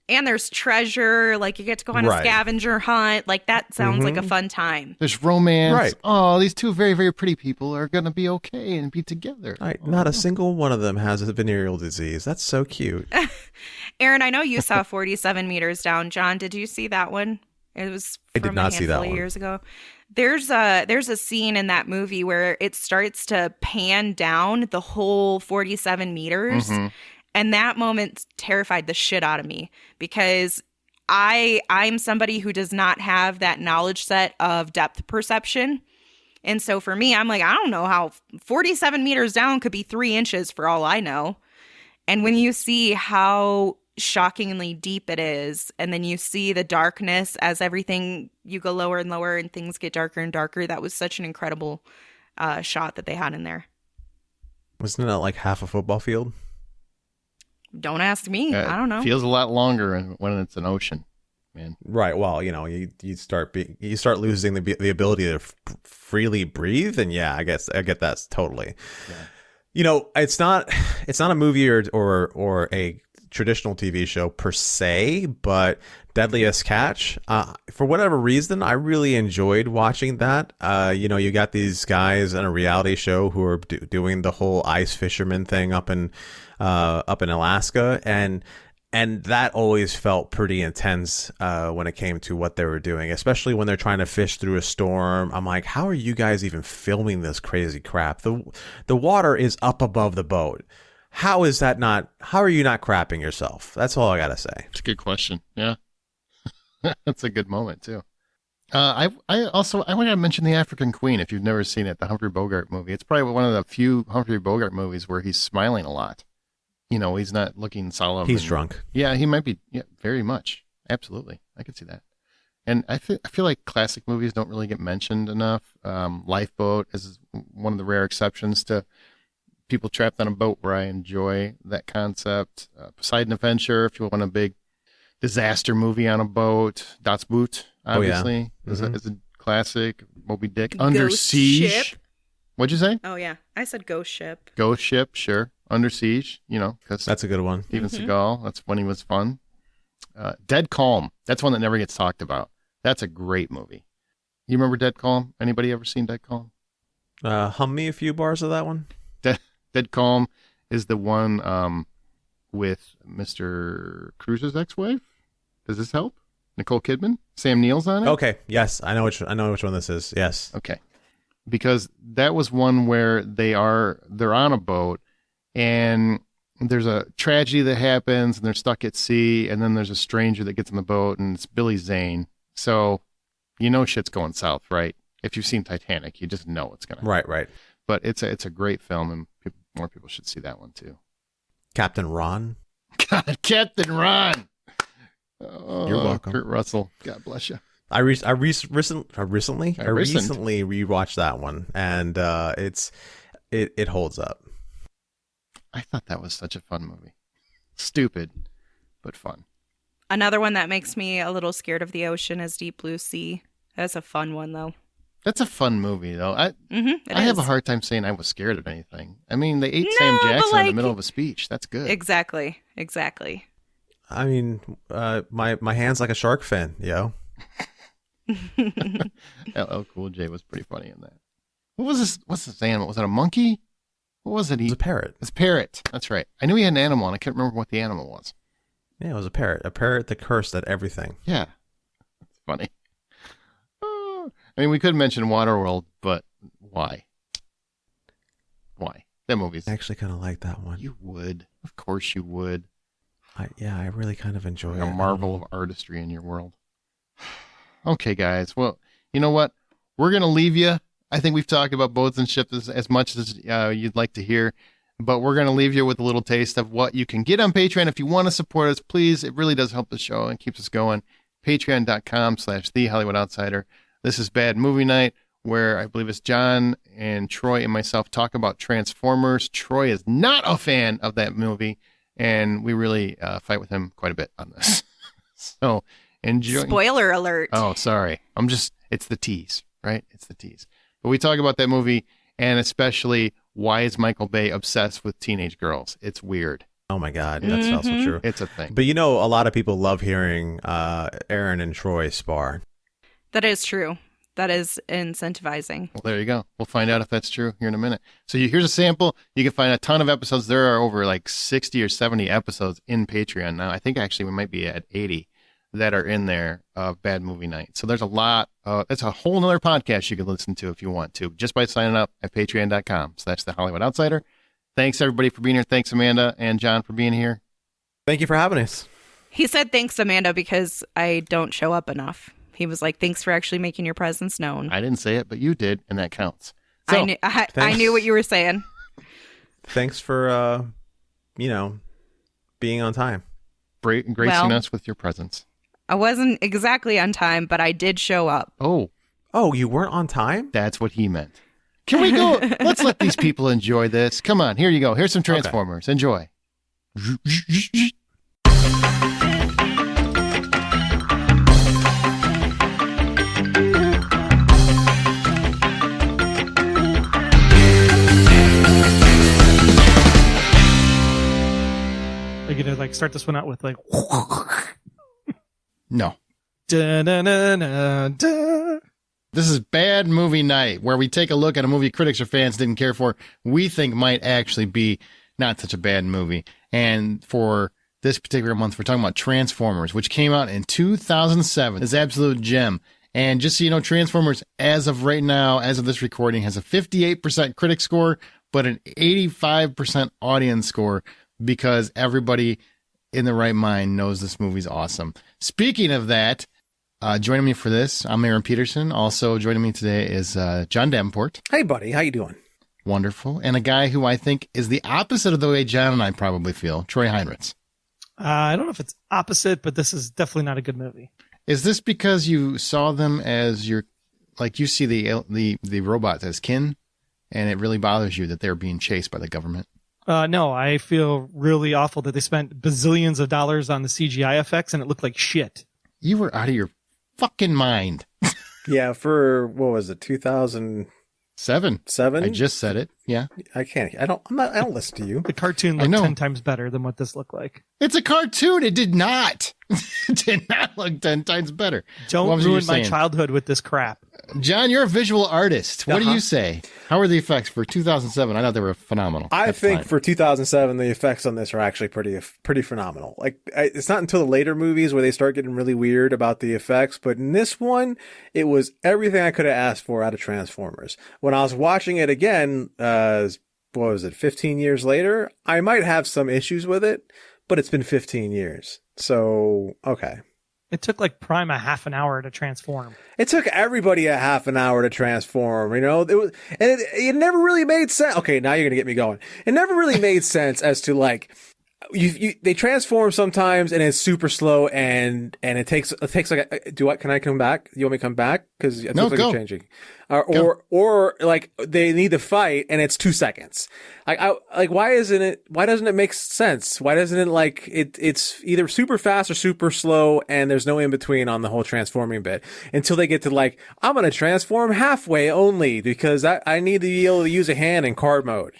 And there's treasure, like you get to go on a scavenger hunt. Like that sounds like a fun time. There's romance. Right. Oh, these two very, very pretty people are going to be okay and be together. Right. Not a single one of them has a venereal disease. That's so cute. Aaron, I know you saw 47 Meters Down. John, did you see that one? It was I did not see that one. Years ago. There's a scene in that movie where it starts to pan down the whole 47 meters. Mm-hmm. And that moment terrified the shit out of me because I'm somebody who does not have that knowledge set of depth perception. And so for me, I'm like, I don't know how 47 meters down could be 3 inches for all I know. And when you see how shockingly deep it is, and then you see the darkness as everything, you go lower and lower and things get darker and darker, that was such an incredible shot that they had in there. Wasn't that like half a football field? Don't ask me. I don't know. It feels a lot longer when it's an ocean, man. Right. Well, you know, you start losing the ability to freely breathe, and yeah, I get that totally. Yeah. You know, it's not a movie or a traditional TV show per se, but Deadliest Catch, for whatever reason, I really enjoyed watching that. You know, you got these guys in a reality show who are doing the whole ice fisherman thing up in Alaska, and that always felt pretty intense when it came to what they were doing, especially when they're trying to fish through a storm. I'm like, how are you guys even filming this crazy crap? The water is up above the boat. How are you not crapping yourself? That's all I gotta say. It's a good question. Yeah. That's a good moment too. I want to mention The African Queen. If you've never seen it, the Humphrey Bogart movie. It's probably one of the few Humphrey Bogart movies where he's smiling a lot. You know, he's not looking solemn. He's drunk. Yeah, he might be. Yeah, very much. Absolutely, I could see that. And I feel like classic movies don't really get mentioned enough. Lifeboat is one of the rare exceptions to people trapped on a boat where I enjoy that concept. Poseidon Adventure, if you want a big disaster movie on a boat. Das Boot, obviously, is a classic. Moby Dick. Under Siege. Ship. What'd you say? Oh, yeah. I said Ghost Ship. Ghost Ship, sure. Under Siege, you know, because that's a good one. Steven Seagal, that's when he was fun. Dead Calm, that's one that never gets talked about. That's a great movie. You remember Dead Calm? Anybody ever seen Dead Calm? Hum me a few bars of that one. Dead Calm is the one with Mr. Cruise's ex-wife. Does this help? Nicole Kidman? Sam Neill's on it? Okay, yes. I know which one this is. Yes. Okay. Because that was one where they're on a boat and there's a tragedy that happens and they're stuck at sea, and then there's a stranger that gets on the boat and it's Billy Zane. So you know shit's going south, right? If you've seen Titanic, you just know it's gonna happen. Right. But it's a great film, and more people should see that one too. Captain Ron. God, Captain Ron. Oh, you're welcome. Kurt Russell. God bless you. I recently rewatched that one, and it holds up. I thought that was such a fun movie. Stupid, but fun. Another one that makes me a little scared of the ocean is Deep Blue Sea. That's a fun one, though. That's a fun movie, though. I have a hard time saying I was scared of anything. I mean, they ate Sam Jackson in the middle of a speech. That's good. Exactly. I mean, my hand's like a shark fin, yo. LL Cool J was pretty funny in that. What was this? What's this animal? Was it a monkey? What was it? It was a parrot. It's a parrot. That's right. I knew he had an animal, and I couldn't remember what the animal was. Yeah, it was a parrot. A parrot that cursed at everything. Yeah. That's funny. I mean, we could mention Waterworld, but why? Why? That movie's... I actually kind of like that one. You would. Of course you would. I really kind of enjoy A it. marvel of artistry in your world. Okay, guys. Well, you know what? We're going to leave you. I think we've talked about boats and ships as much as you'd like to hear, but we're going to leave you with a little taste of what you can get on Patreon. If you want to support us, please. It really does help the show and keeps us going. Patreon.com/The Hollywood Outsider. This is Bad Movie Night, where I believe it's John and Troy and myself talk about Transformers. Troy is not a fan of that movie, and we really fight with him quite a bit on this. So enjoy. Spoiler alert. Oh, sorry. It's the tease, right? It's the tease. But we talk about that movie, and especially why is Michael Bay obsessed with teenage girls? It's weird. Oh my God, that's also true. It's a thing. But a lot of people love hearing Aaron and Troy spar. That is true. That is incentivizing. Well, there you go. We'll find out if that's true here in a minute. So here's a sample. You can find a ton of episodes. There are over like 60 or 70 episodes in Patreon now. I think actually we might be at 80 that are in there of Bad Movie Night. So there's a lot. That's a whole nother podcast you can listen to if you want to, just by signing up at patreon.com. So that's The Hollywood Outsider. Thanks, everybody, for being here. Thanks, Amanda and John, for being here. Thank you for having us. He said thanks, Amanda, because I don't show up enough. He was like, thanks for actually making your presence known. I didn't say it, but you did, and that counts. So, I knew what you were saying. Thanks for, being on time. Gracing us with your presence. I wasn't exactly on time, but I did show up. Oh, you weren't on time? that's what he meant. Can we go? Let's let these people enjoy this. Come on, here you go. Here's some Transformers. Enjoy. Are you gonna start this one out with No. Da-na-na-na-da. This is Bad Movie Night, where we take a look at a movie critics or fans didn't care for, we think might actually be not such a bad movie. And for this particular month, we're talking about Transformers, which came out in 2007. It's an absolute gem. And just so you know, Transformers, as of right now, as of this recording, has a 58% critic score, but an 85% audience score, because everybody in the right mind knows this movie's awesome. Speaking of that, joining me for this, I'm Aaron Peterson. Also joining me today is John Davenport. Hey, buddy. How you doing? Wonderful. And a guy who I think is the opposite of the way John and I probably feel, Troy Heinrichs. I don't know if it's opposite, but this is definitely not a good movie. Is this because you saw them as you see the robots as kin, and it really bothers you that they're being chased by the government? No, I feel really awful that they spent bazillions of dollars on the CGI effects and it looked like shit. You were out of your fucking mind. Yeah, for what was it, 2007? I just said it. Yeah. I don't listen to you. The cartoon looked 10 times better than what this looked like. It's a cartoon. It did not. It did not look 10 times better. Don't ruin my childhood with this crap. John, you're a visual artist. What do you say? How were the effects for 2007? I thought they were phenomenal. I think for 2007, the effects on this are actually pretty phenomenal. It's not until the later movies where they start getting really weird about the effects, but in this one, it was everything I could have asked for out of Transformers. When I was watching it again, what was it, 15 years later, I might have some issues with it, but it's been 15 years. So, okay. It took Prime a half an hour to transform. It took everybody a half an hour to transform, it never really made sense. Okay, now you're going to get me going. It never really made sense as to they transform sometimes and it's super slow and it takes can I come back? You want me to come back? Cause it looks like it's changing. Or they need to fight and it's 2 seconds. Why doesn't it make sense? Why doesn't it it's either super fast or super slow and there's no in between on the whole transforming bit until they get to I'm going to transform halfway only because I need to be able to use a hand in card mode.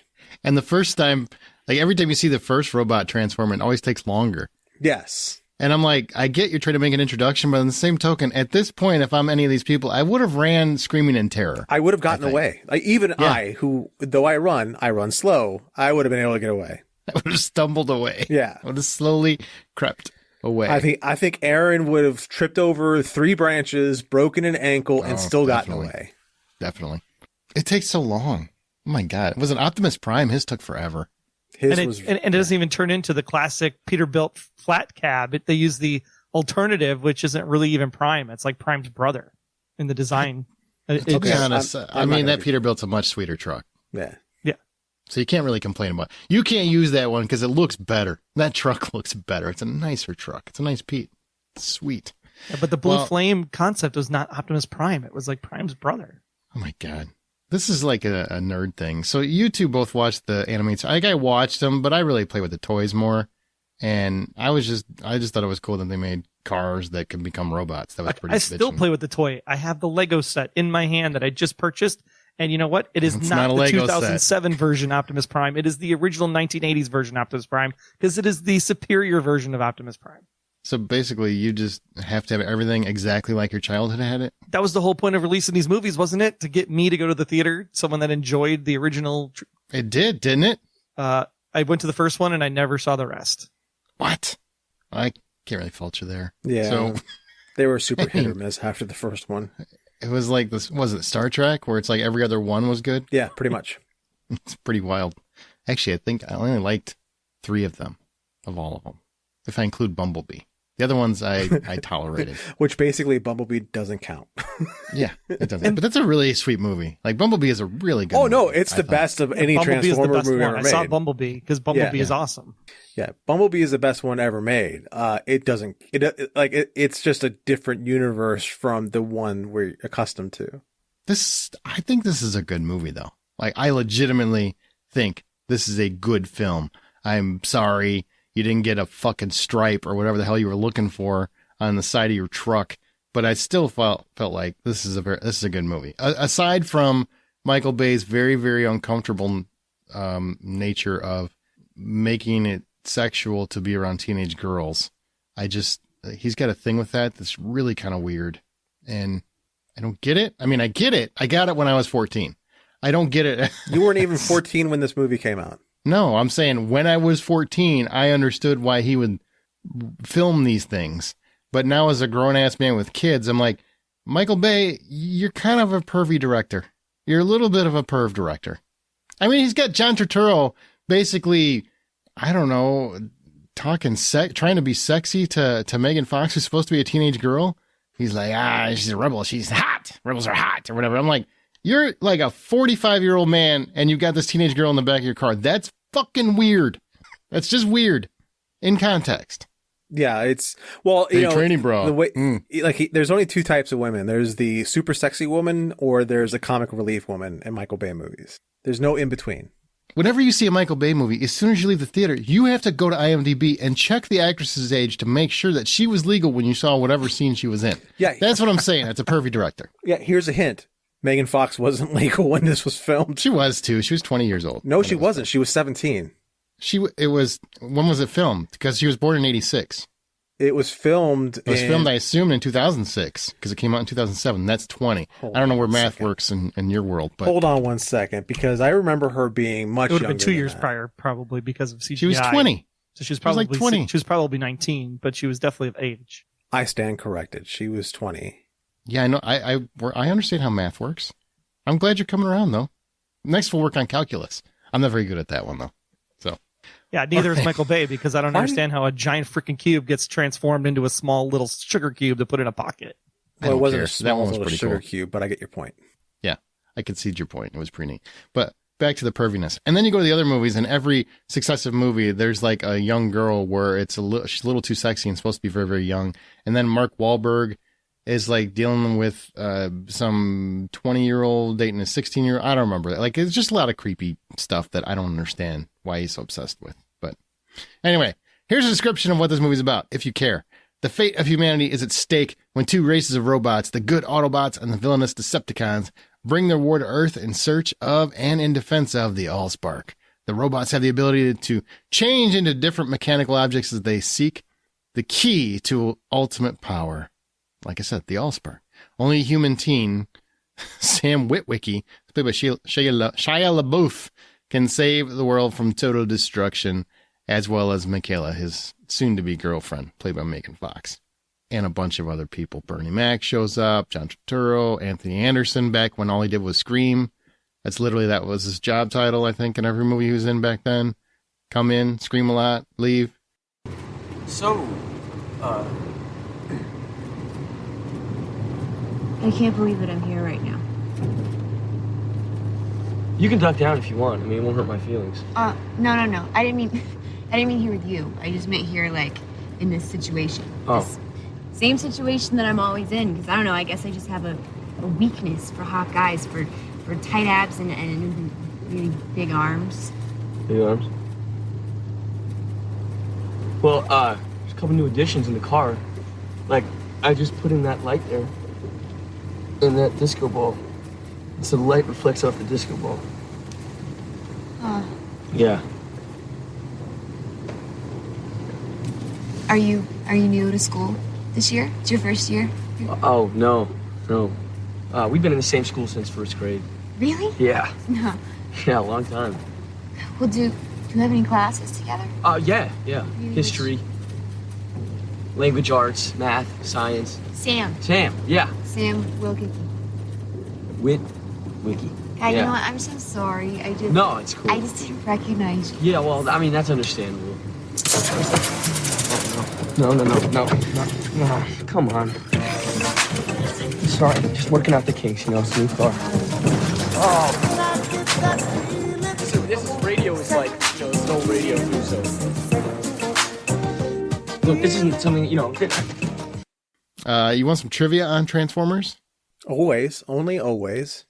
And the first time, every time you see the first robot transform, it always takes longer. Yes. And I'm I get you're trying to make an introduction, but on the same token, at this point, if I'm any of these people, I would have ran screaming in terror. I would have gotten away. I, who, though I run slow, I would have been able to get away. I would have stumbled away. Yeah. I would have slowly crept away. I think Aaron would have tripped over 3 branches, broken an ankle, and still gotten away. Definitely. It takes so long. Oh my God. It was an Optimus Prime. His took forever. His and was, it doesn't even turn into the classic Peterbilt flat cab. They use the alternative, which isn't really even Prime. It's like Prime's brother in the design. To be honest, I'm not that gonna Peterbilt's a much sweeter truck. yeah. So you can't really complain about it. You can't use that one because it looks better. That truck looks better. It's a nicer truck. It's a nice Pete. It's sweet. Yeah, but the Blue Flame concept was not Optimus Prime. It was like Prime's brother. Oh my God. This is like a nerd thing. So you two both watched the animated. I watched them, but I really play with the toys more. And I just thought it was cool that they made cars that can become robots. That was pretty I still bitchin'. play with the toy. I have the Lego set in my hand that I just purchased. And you know what? It is It's not not a the Lego 2007 version Optimus Prime. It is the original 1980s version Optimus Prime because it is the superior version of Optimus Prime. So basically, you just have to have everything exactly like your childhood had it. That was the whole point of releasing these movies, wasn't it? To get me to go to the theater, someone that enjoyed the original. It did, didn't it? I went to the first one and I never saw the rest. What? I can't really fault you there. Yeah. So They were super hit or miss after the first one. it was like this. Was it Star Trek, where it's like every other one was good? Yeah, pretty much. It's pretty wild. Actually, I think I only liked 3 of them, of all of them, if I include Bumblebee. The other ones I tolerated. Which basically Bumblebee doesn't count. Yeah, it doesn't. But that's a really sweet movie. Like Bumblebee is a really good. Oh no, movie, it's I the thought. best of any Bumblebee is the Transformer best movie one. ever I made. saw Bumblebee because Bumblebee is awesome. Yeah, Bumblebee is the best one ever made. It's just a different universe from the one we're accustomed to. I think this is a good movie, though. Like, I legitimately think this is a good film. I'm sorry you didn't get a fucking stripe or whatever the hell you were looking for on the side of your truck, but I still felt like this is a good movie. Aside from Michael Bay's very, very uncomfortable nature of making it sexual to be around teenage girls, he's got a thing with that that's really kind of weird, and I don't get it. I mean, I get it. I got it when I was 14. I don't get it. You weren't even 14 when this movie came out. No, I'm saying when I was 14, I understood why he would film these things. But now as a grown-ass man with kids, I'm like, Michael Bay, you're kind of a pervy director. You're a little bit of a perv director. I mean, he's got John Turturro basically, I don't know, trying to be sexy to Megan Fox, who's supposed to be a teenage girl. He's like, she's a rebel. She's hot. Rebels are hot or whatever. I'm like, you're like a 45-year-old man and you got this teenage girl in the back of your car. That's fucking weird. That's just weird in context. Yeah, it's training bra. The way, there's only 2 types of women. There's the super sexy woman, or there's a comic relief woman in Michael Bay movies. There's no in between. Whenever you see a Michael Bay movie, as soon as you leave the theater, you have to go to IMDb and check the actress's age to make sure that she was legal when you saw whatever scene she was in. Yeah, that's what I'm saying. It's a pervy director. Yeah, here's a hint. Megan Fox wasn't legal when this was filmed. She was too. She was 20 years old. No, she wasn't. She was 17. When was it filmed? Because she was born in 86. It was filmed. It was filmed, I assume, in 2006 because it came out in 2007. That's 20. I don't know where math works in your world, but hold on one second, because I remember her being much younger. It would have been 2 years prior, probably because of CGI. She was 20. So she was probably like 20. She was probably 19, but she was definitely of age. I stand corrected. She was 20. Yeah, I know. I understand how math works. I'm glad you're coming around, though. Next, we'll work on calculus. I'm not very good at that one, though. So. Yeah, neither is Michael Bay, because I don't understand how a giant freaking cube gets transformed into a small little sugar cube to put in a pocket. Well, it wasn't care. a small That one was little pretty sugar cool. cube, but I get your point. Yeah, I concede your point. It was pretty neat. But back to the perviness. And then you go to the other movies, and every successive movie, there's like a young girl where she's a little too sexy and supposed to be very, very young. And then Mark Wahlberg is like dealing with some 20-year-old dating a 16-year-old. I don't remember that. Like, it's just a lot of creepy stuff that I don't understand why he's so obsessed with. But anyway, here's a description of what this movie's about, if you care. The fate of humanity is at stake when 2 races of robots, the good Autobots and the villainous Decepticons, bring their war to Earth in search of and in defense of the Allspark. The robots have the ability to change into different mechanical objects as they seek the key to ultimate power. Like I said, the Allspark. Only a human teen, Sam Witwicky, played by Shia LaBeouf, can save the world from total destruction, as well as Michaela, his soon-to-be girlfriend, played by Megan Fox. And a bunch of other people. Bernie Mac shows up, John Turturro, Anthony Anderson, back when all he did was scream. That was his job title, I think, in every movie he was in back then. come in, scream a lot, leave. So, I can't believe that I'm here right now. you can duck down if you want. I mean, it won't hurt my feelings. No. I didn't mean here with you. I just meant here, like, in this situation. Oh. This same situation that I'm always in, because I don't know, I guess I just have a weakness for hot guys, for tight abs and really big arms. Big arms? Well, there's a couple new additions in the car. Like, I just put in that light there. And that disco ball. So the light reflects off the disco ball. Yeah. Are you new to school this year? It's your first year? Oh, no. We've been in the same school since first grade. Really? Yeah. No. Yeah, a long time. Well, do you have any classes together? Yeah. Really? History, language arts, math, science. Sam, Yeah. Sam Wilkie. Wiki. God, you Yeah. know what? I'm so sorry. No, it's cool. I just didn't recognize you. Yeah, well, I mean, that's understandable. No. Come on. Sorry, just working out the kinks, smooth car. Oh. So this radio is like, it's an old radio too, so. Look, this isn't something, You want some trivia on Transformers? Always, only always.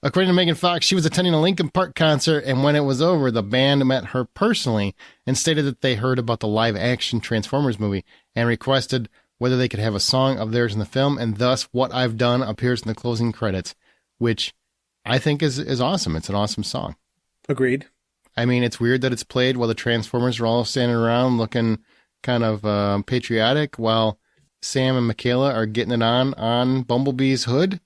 According to Megan Fox, she was attending a Linkin Park concert, and when it was over, the band met her personally and stated that they heard about the live-action Transformers movie and requested whether they could have a song of theirs in the film, and thus What I've Done appears in the closing credits, which I think is awesome. It's an awesome song. Agreed. I mean, it's weird that it's played while the Transformers are all standing around looking kind of patriotic while Sam and Michaela are getting it on Bumblebee's hood.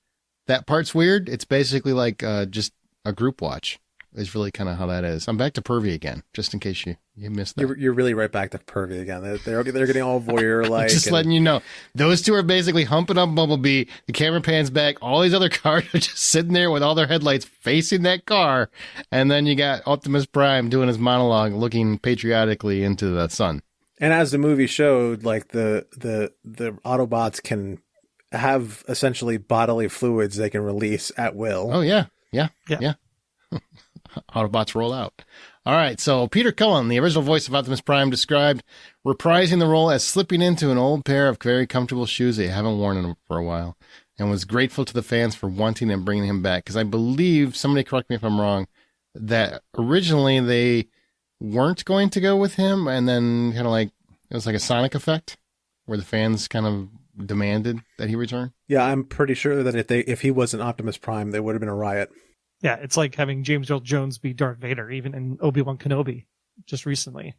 That part's weird. It's basically like just a group watch is really kind of how that is. I'm back to pervy again, just in case you missed that. You're really right back to pervy again. They're getting all voyeur-like. Just letting you know. Those two are basically humping up Bumblebee. The camera pans back. All these other cars are just sitting there with all their headlights facing that car. And then you got Optimus Prime doing his monologue, looking patriotically into the sun. And as the movie showed, like the Autobots can have essentially bodily fluids they can release at will. Oh, yeah. Autobots roll out. All right, so Peter Cullen, the original voice of Optimus Prime, described reprising the role as slipping into an old pair of very comfortable shoes they haven't worn in for a while, and was grateful to the fans for wanting and bringing him back. Because I believe, somebody correct me if I'm wrong, that originally they weren't going to go with him, and then kind of like, it was like a Sonic effect, where the fans kind of demanded that he return. Yeah, I'm pretty sure that if he wasn't Optimus Prime, there would have been a riot. Yeah, it's like having James Earl Jones be Darth Vader, even in Obi-Wan Kenobi, just recently.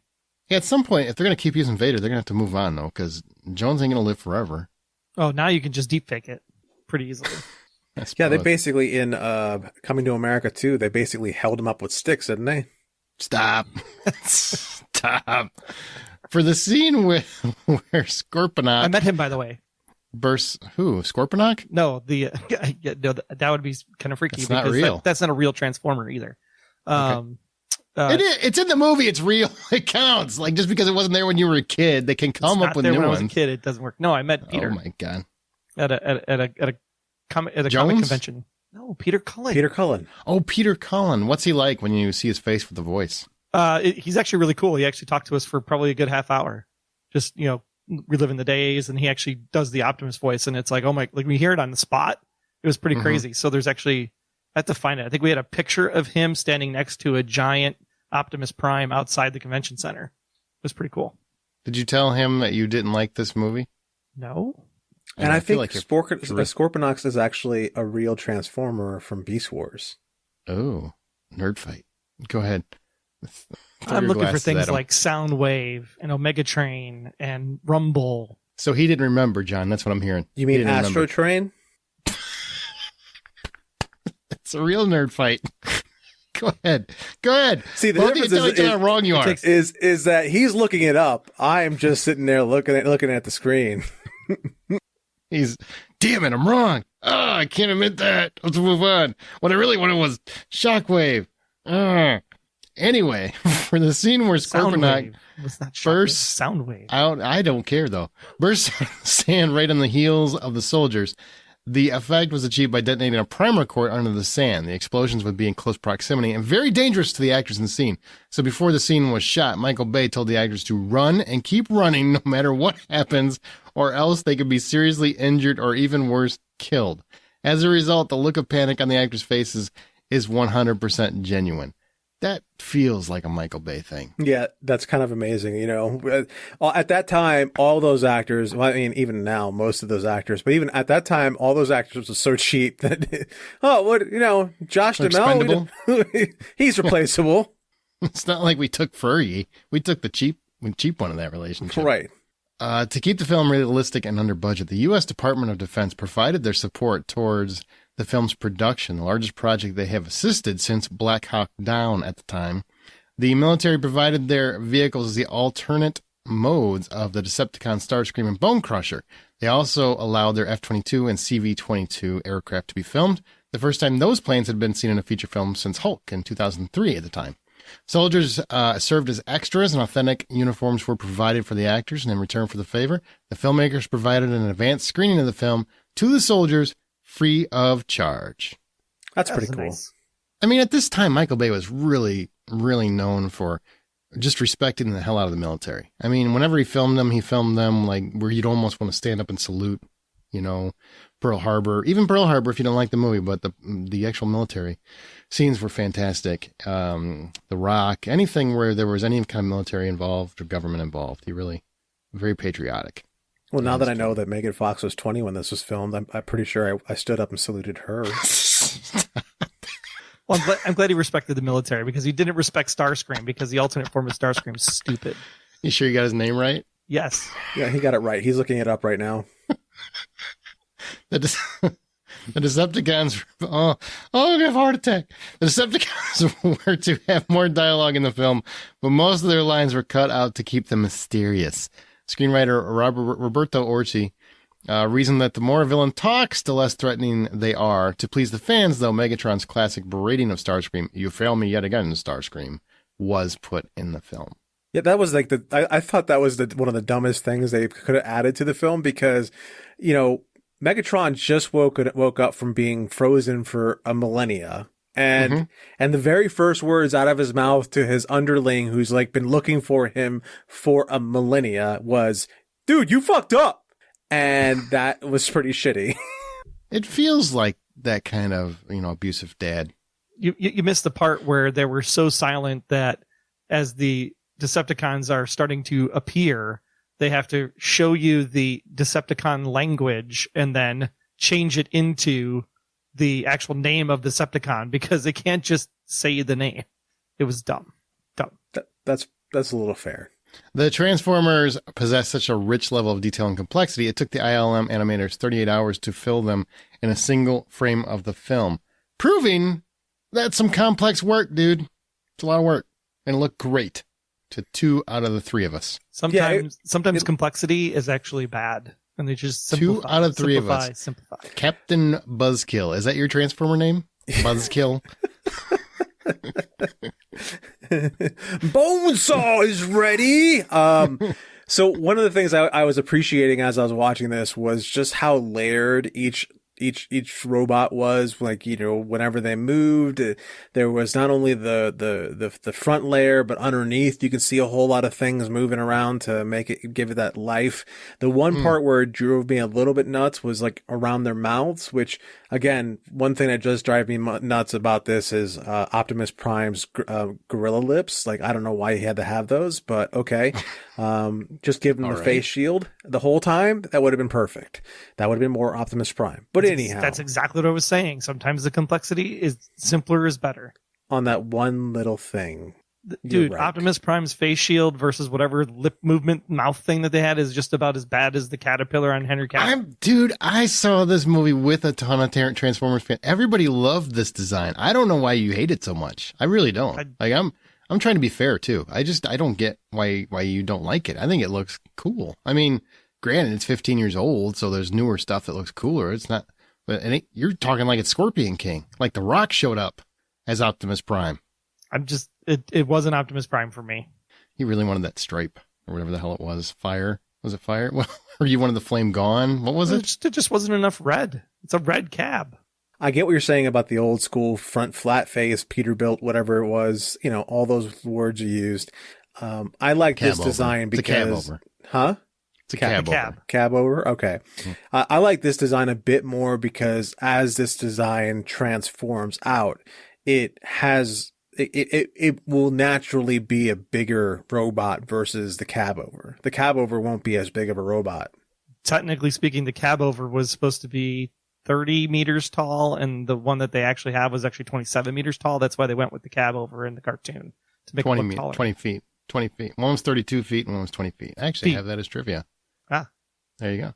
Yeah, at some point, if they're going to keep using Vader, they're going to have to move on, though, because Jones ain't going to live forever. Oh, now you can just deep fake it pretty easily. Yeah, they basically, in Coming to America 2, they basically held him up with sticks, didn't they? Stop. Stop. For the scene where Scorponok... I met him, by the way. Bursts who? Scorponok? No, that would be kind of freaky. It's not real. That's not a real Transformer either. Okay. It's in the movie. It's real. It counts. Like, just because it wasn't there when you were a kid, they can come up with new when ones. I was a kid, it doesn't work. No, I met Peter. Oh my god! At a comic convention. No, Peter Cullen. Peter Cullen. Oh, Peter Cullen. What's he like when you see his face with the voice? He's actually really cool. He actually talked to us for probably a good half hour. Just, reliving the days, and he actually does the Optimus voice, and it's like, oh my, like we hear it on the spot. It was pretty crazy. So there's actually, I have to find it. I think we had a picture of him standing next to a giant Optimus Prime outside the convention center. It was pretty cool. Did you tell him that you didn't like this movie? No. And I think like Scorponok is actually a real Transformer from Beast Wars. Oh, nerd fight. Go ahead. I'm looking for things like Soundwave and Omega Train and Rumble. So he didn't remember, John. That's what I'm hearing. You mean Astro Train? It's a real nerd fight. Go ahead. See, the both difference of you tell each other how wrong you are. Is that he's looking it up. I am just sitting there looking at the screen. He's, damn it, I'm wrong. Oh, I can't admit that. Let's move on. What I really wanted was Shockwave. Anyway, for the scene where Scorponok Soundwave. Was not bursts Soundwave. out, I don't care though, bursts sand right on the heels of the soldiers, the effect was achieved by detonating a primer cord under the sand. The explosions would be in close proximity and very dangerous to the actors in the scene. So before the scene was shot, Michael Bay told the actors to run and keep running no matter what happens, or else they could be seriously injured or even worse, killed. As a result, the look of panic on the actors' faces is 100% genuine. That feels like a Michael Bay thing. Yeah, that's kind of amazing. You know, at that time, all those actors, well, I mean, even now, most of those actors, but even at that time, all those actors were so cheap that, Josh Duhamel, he's replaceable. It's not like we took Fergie. We took the cheap one in that relationship. Right. To keep the film realistic and under budget, the U.S. Department of Defense provided their support towards the film's production, the largest project they have assisted since Black Hawk Down at the time. The military provided their vehicles as the alternate modes of the Decepticon Starscream and Bone Crusher. They also allowed their F-22 and CV-22 aircraft to be filmed, the first time those planes had been seen in a feature film since Hulk in 2003 at the time. Soldiers served as extras, and authentic uniforms were provided for the actors, and in return for the favor, the filmmakers provided an advanced screening of the film to the soldiers free of charge. That's pretty cool. Nice. I mean, at this time, Michael Bay was really, really known for just respecting the hell out of the military. I mean, whenever he filmed them like where you'd almost want to stand up and salute, Pearl Harbor, even Pearl Harbor if you don't like the movie, but the actual military scenes were fantastic. The Rock, anything where there was any kind of military involved or government involved, he really, very patriotic. Well, now that I know that Megan Fox was 20 when this was filmed, I'm pretty sure I stood up and saluted her. Well, I'm glad he respected the military because he didn't respect Starscream because the alternate form of Starscream is stupid. You sure you got his name right? Yes. Yeah, he got it right. He's looking it up right now. The Decepticons, I'm going to have a heart attack. The Decepticons were to have more dialogue in the film, but most of their lines were cut out to keep them mysterious. Screenwriter Roberto Orci reasoned that the more a villain talks, the less threatening they are. To please the fans, though, Megatron's classic berating of Starscream, "You fail me yet again, Starscream," was put in the film. Yeah, that was like I thought that was one of the dumbest things they could have added to the film because, Megatron just woke up from being frozen for a millennia. And the very first words out of his mouth to his underling who's like been looking for him for a millennia was, "Dude, you fucked up." And that was pretty shitty. It feels like that kind of, abusive dad. You missed the part where they were so silent that as the Decepticons are starting to appear, they have to show you the Decepticon language and then change it into the actual name of Decepticon because they can't just say the name. It was dumb. That's a little fair. The Transformers possess such a rich level of detail and complexity, it took the ILM animators 38 hours to fill them in a single frame of the film, proving that's some complex work, dude. It's a lot of work, and it looked great to 2 out of the 3 of us. Sometimes complexity is actually bad. And they just simplify. 2 out of 3 of us. Simplify. Captain Buzzkill. Is that your Transformer name? Buzzkill. Bonesaw is ready. So one of the things I was appreciating as I was watching this was just how layered each robot was. Like, whenever they moved, there was not only the front layer, but underneath you could see a whole lot of things moving around to give it that life. The one part where it drove me a little bit nuts was like around their mouths, which again, one thing that just drives me nuts about this is Optimus Prime's gorilla lips. Like, I don't know why he had to have those, but okay. Just give him the face shield the whole time. That would have been perfect. That would have been more Optimus Prime. But anyhow, that's exactly what I was saying. Sometimes the complexity is simpler is better. On that one little thing. Dude, right. Optimus Prime's face shield versus whatever lip movement mouth thing that they had is just about as bad as the caterpillar on Henry Cavill. I saw this movie with a ton of Transformers fans. Everybody loved this design. I don't know why you hate it so much. I really don't. I'm trying to be fair too. I don't get why you don't like it. I think it looks cool. I mean, granted, it's 15 years old, so there's newer stuff that looks cooler. It's not, but you're talking like it's Scorpion King, like The Rock showed up as Optimus Prime. It wasn't Optimus Prime for me. He really wanted that stripe or whatever the hell it was. Fire. Was it fire? Or you wanted the flame gone? What was it? It just wasn't enough red. It's a red cab. I get what you're saying about the old school front flat face, Peterbilt, whatever it was. All those words you used. I like this design because... It's a cab over. Huh? It's a cab over. Cab over? Okay. I like this design a bit more because as this design transforms out, it will naturally be a bigger robot versus the cab over. The cab over won't be as big of a robot. Technically speaking, the cab over was supposed to be 30 meters tall, and the one that they actually have was actually 27 meters tall. That's why they went with the cab over in the cartoon to make it look taller. 20 feet. 20 feet. One was 32 feet and one was 20 feet. I actually have that as trivia. Ah. There you go.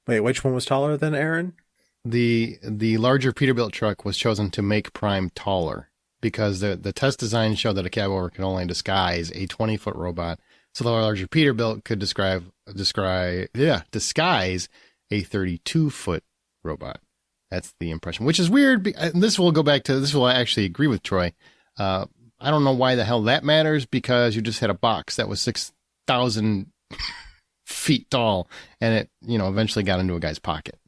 Wait, which one was taller than Aaron? The larger Peterbilt truck was chosen to make Prime taller because the test design showed that a cab over can only disguise a 20-foot robot. So the larger Peterbilt could disguise a 32-foot robot. That's the impression, which is weird. And this will actually agree with Troy. I don't know why the hell that matters, because you just had a box that was 6,000 feet tall and it, eventually got into a guy's pocket.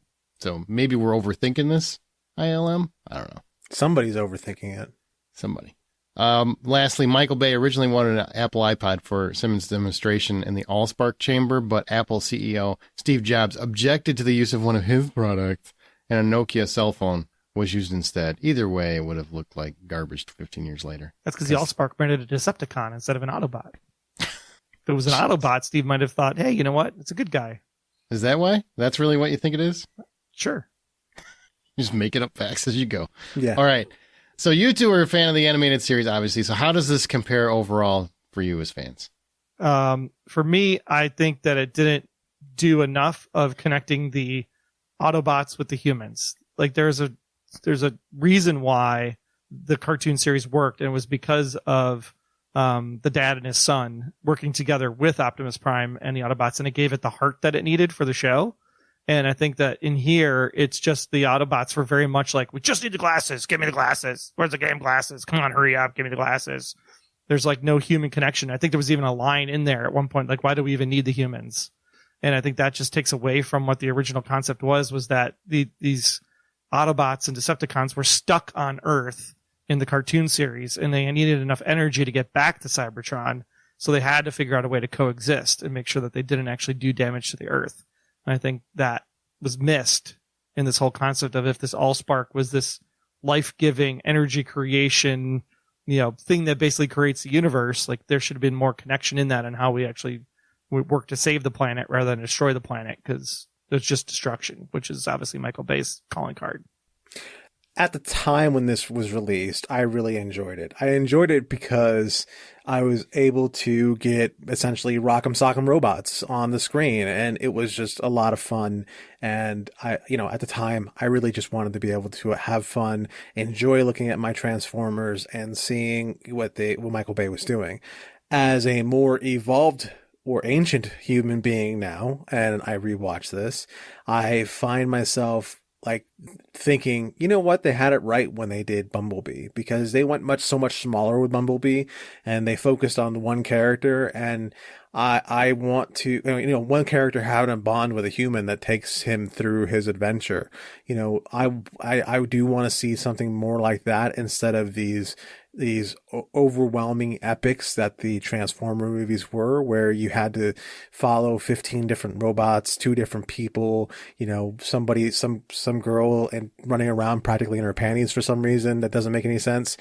So maybe we're overthinking this, ILM. I don't know. Somebody's overthinking it. Somebody. Lastly, Michael Bay originally wanted an Apple iPod for Simmons' demonstration in the Allspark chamber, but Apple CEO Steve Jobs objected to the use of one of his products, and a Nokia cell phone was used instead. Either way, it would have looked like garbage 15 years later. That's because the Allspark branded a Decepticon instead of an Autobot. If it was an Autobot, Steve might have thought, hey, you know what? It's a good guy. Is that why? That's really what you think it is? Sure. Just make it up facts as you go. Yeah. All right. So you two are a fan of the animated series, obviously. So how does this compare overall for you as fans? For me, I think that it didn't do enough of connecting the Autobots with the humans. Like there's a reason why the cartoon series worked, and it was because of the dad and his son working together with Optimus Prime and the Autobots, and it gave it the heart that it needed for the show. And I think that in here, it's just the Autobots were very much like, we just need the glasses. Give me the glasses. Where's the game glasses? Come on, hurry up. Give me the glasses. There's like no human connection. I think there was even a line in there at one point, like, why do we even need the humans? And I think that just takes away from what the original concept was that these Autobots and Decepticons were stuck on Earth in the cartoon series, and they needed enough energy to get back to Cybertron. So they had to figure out a way to coexist and make sure that they didn't actually do damage to the Earth. And I think that was missed in this whole concept of if this Allspark was this life-giving energy creation, thing that basically creates the universe, like there should have been more connection in that and how we actually would work to save the planet rather than destroy the planet, because there's just destruction, which is obviously Michael Bay's calling card. At the time when this was released, I really enjoyed it. I enjoyed it because I was able to get essentially Rock'em Sock'em robots on the screen, and it was just a lot of fun. And at the time, I really just wanted to be able to have fun, enjoy looking at my Transformers and seeing what Michael Bay was doing. As a more evolved or ancient human being now, and I rewatch this, I find myself like thinking, you know what, they had it right when they did Bumblebee, because they went so much smaller with Bumblebee and they focused on one character. And I want to, one character having a bond with a human that takes him through his adventure. I do want to see something more like that instead of these overwhelming epics that the Transformer movies were, where you had to follow 15 different robots, 2 different people, some girl and running around practically in her panties for some reason that doesn't make any sense,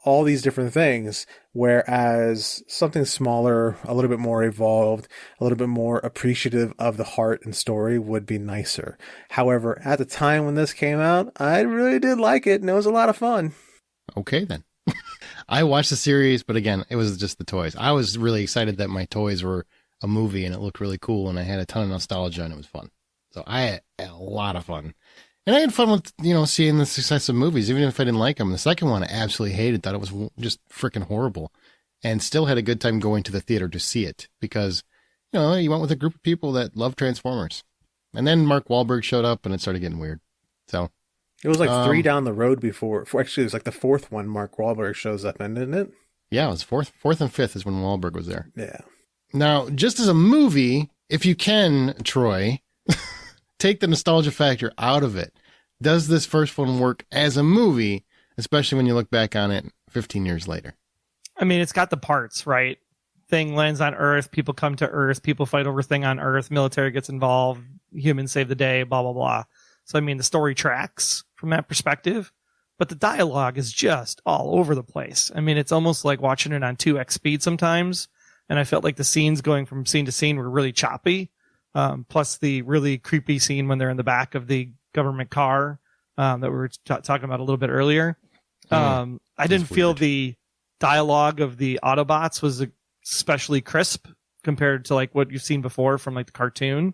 all these different things. Whereas something smaller, a little bit more evolved, a little bit more appreciative of the heart and story would be nicer. However, at the time when this came out, I really did like it, and it was a lot of fun. Okay, then. I watched the series, but again, it was just the toys. I was really excited that my toys were a movie and it looked really cool, and I had a ton of nostalgia and it was fun. So I had a lot of fun. And I had fun with, seeing the success of movies, even if I didn't like them. The second one I absolutely hated, thought it was just freaking horrible, and still had a good time going to the theater to see it because, you went with a group of people that love Transformers. And then Mark Wahlberg showed up and it started getting weird. So It was like 3 down the road before. Actually, it was like the 4th one. Mark Wahlberg shows up in, isn't it? Yeah, it was fourth and fifth is when Wahlberg was there. Yeah. Now, just as a movie, if you can, Troy, take the nostalgia factor out of it. Does this first one work as a movie, especially when you look back on it 15 years later? I mean, it's got the parts, right? Thing lands on Earth, people come to Earth, people fight over thing on Earth, military gets involved, humans save the day, blah, blah, blah. So, I mean, the story tracks from that perspective, but the dialogue is just all over the place. I mean, it's almost like watching it on 2x speed sometimes, and I felt like the scenes going from scene to scene were really choppy, plus the really creepy scene when they're in the back of the government car that we were talking about a little bit earlier. I didn't feel the dialogue of the Autobots was especially crisp compared to like what you've seen before from like the cartoon.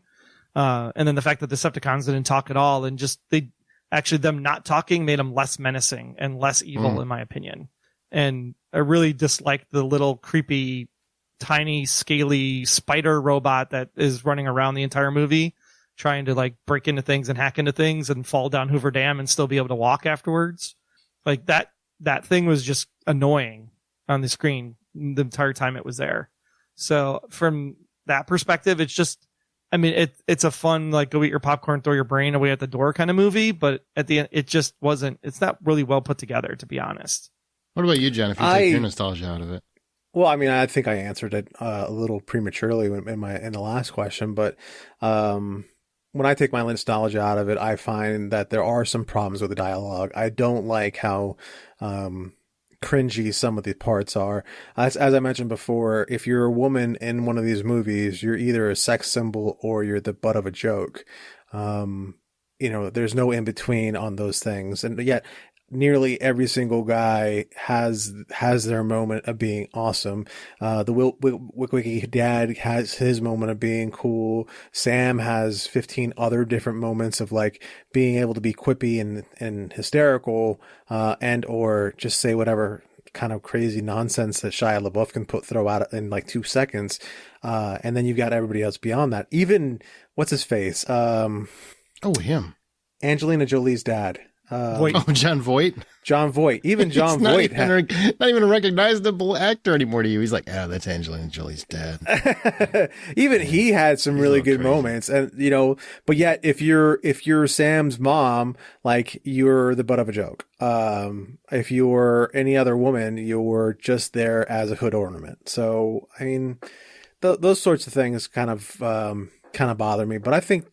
And then the fact that the Decepticons didn't talk at all, and just them not talking made them less menacing and less evil, in my opinion. And I really disliked the little creepy, tiny, scaly spider robot that is running around the entire movie, trying to like break into things and hack into things and fall down Hoover Dam and still be able to walk afterwards. Like that thing was just annoying on the screen the entire time it was there. So from that perspective, it's just, I mean, it's a fun, like, go eat your popcorn, throw your brain away at the door kind of movie, but at the end, it's not really well put together, to be honest. What about you, Jen, if you take your nostalgia out of it? Well, I mean, I think I answered it a little prematurely in the last question, but when I take my nostalgia out of it, I find that there are some problems with the dialogue. I don't like how cringy some of the parts are. As I mentioned before, if you're a woman in one of these movies, you're either a sex symbol or you're the butt of a joke. There's no in between on those things. And yet nearly every single guy has their moment of being awesome. The Wiki dad has his moment of being cool. Sam has 15 other different moments of like being able to be quippy and hysterical, and or just say whatever kind of crazy nonsense that Shia LaBeouf can throw out in like 2 seconds. And then you've got everybody else beyond that. Even what's his face? Him. Angelina Jolie's dad. John Voight. John Voight. Even John Voight. Not even a recognizable actor anymore to you. He's like, that's Angelina Jolie's dad. Even he had some really good moments, and but yet if you're Sam's mom, like, you're the butt of a joke. If you're any other woman, you're just there as a hood ornament. So I mean, those sorts of things kind of bother me. But I think.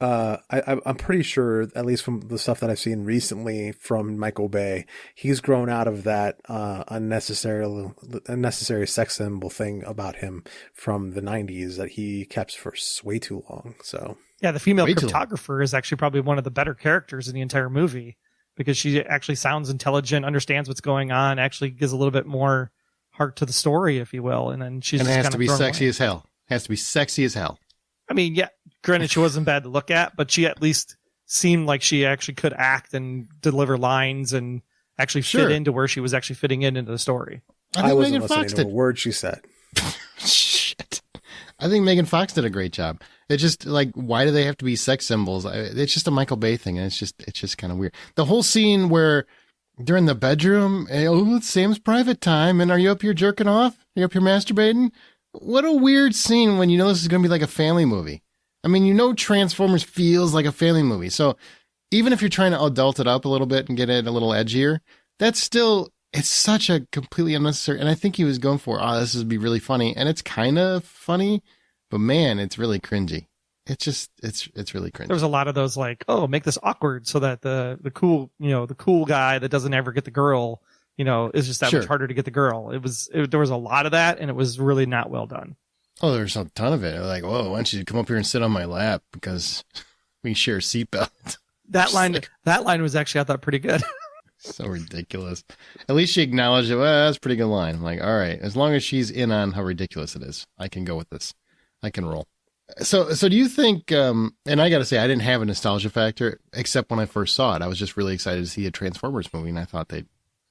I'm pretty sure, at least from the stuff that I've seen recently from Michael Bay, he's grown out of that unnecessary sex symbol thing about him from the 90s that he kept for way too long. So yeah, the female cryptographer is actually probably one of the better characters in the entire movie because she actually sounds intelligent, understands what's going on, actually gives a little bit more heart to the story, if you will. And then it has to be sexy as hell. Has to be sexy as hell. I mean, yeah, granted, she wasn't bad to look at, but she at least seemed like she actually could act and deliver lines and actually fit into where she was actually fitting into the story. I wasn't listening to a word she said. Shit. I think Megan Fox did a great job. It's just like, why do they have to be sex symbols? It's just a Michael Bay thing, and it's just kind of weird. The whole scene where they're in the bedroom, it's Sam's private time, and are you up here jerking off? Are you up here masturbating? What a weird scene when you know this is going to be like a family movie. I mean, Transformers feels like a family movie. So even if you're trying to adult it up a little bit and get it a little edgier, that's still, it's such a completely unnecessary. And I think he was going for, this would be really funny. And it's kind of funny, but man, it's really cringy. It's just, it's really cringy. There was a lot of those like, make this awkward so that the cool guy that doesn't ever get the girl, is just that much harder to get the girl. There was a lot of that, and it was really not well done. Oh, there's a ton of it. They're like, whoa, why don't you come up here and sit on my lap because we share a seatbelt. That line was actually, I thought, pretty good. So ridiculous. At least she acknowledged it. Well, that's a pretty good line. I'm like, all right, as long as she's in on how ridiculous it is, I can go with this. I can roll. So do you think, and I got to say, I didn't have a nostalgia factor, except when I first saw it. I was just really excited to see a Transformers movie, and I thought they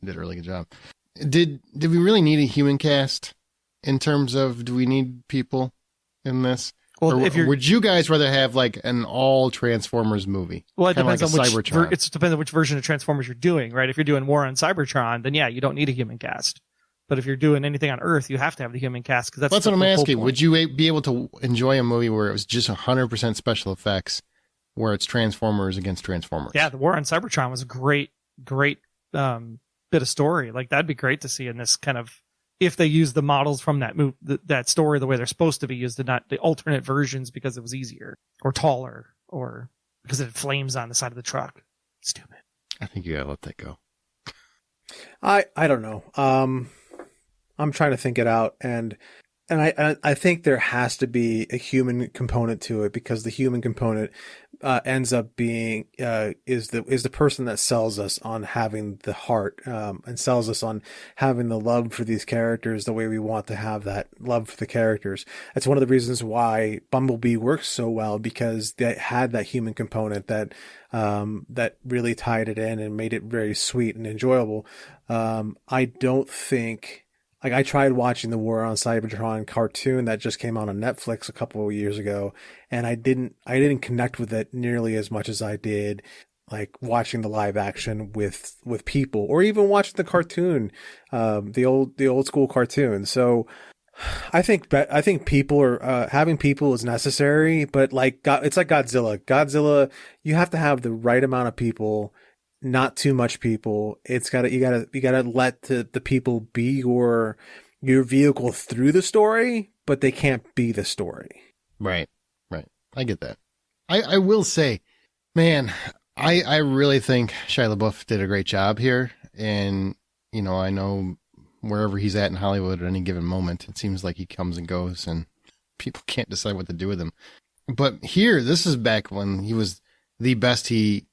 did a really good job. Did we really need a human cast in terms of, do we need people in this? Well, Or if you're, would you guys rather have like an all Transformers movie? well, it Kinda depends like on a which, Cybertron. it depends on which version of Transformers you're doing, right? If you're doing War on Cybertron, then yeah, you don't need a human cast. But if you're doing anything on Earth, you have to have the human cast because That's what I'm the whole asking. point. Would you be able to enjoy a movie where it was just 100% special effects, where it's Transformers against Transformers? Yeah, the War on Cybertron was a great bit of story. Like that'd be great to see in this kind of, if they use the models from that that story the way they're supposed to be used, and not the alternate versions because it was easier or taller or because it had flames on the side of the truck. Stupid. I think you gotta let that go. I don't know. I'm trying to think it out, and I think there has to be a human component to it, because the human component ends up being is the person that sells us on having the heart, and sells us on having the love for these characters the way we want to have that love for the characters. That's one of the reasons why Bumblebee works so well, because they had that human component that that really tied it in and made it very sweet and enjoyable. I don't think. Like, I tried watching the War on Cybertron cartoon that just came out on Netflix a couple of years ago, and I didn't connect with it nearly as much as I did like watching the live action with people, or even watching the cartoon, the old school cartoon. So I think people are having people is necessary, but like it's like Godzilla. Godzilla, you have to have the right amount of people. Not too much people. You gotta let the people be your vehicle through the story, but they can't be the story. Right. I get that. I will say, man, I really think Shia LaBeouf did a great job here. And, you know, I know wherever he's at in Hollywood at any given moment, it seems like he comes and goes and people can't decide what to do with him. But here, this is back when he was the best he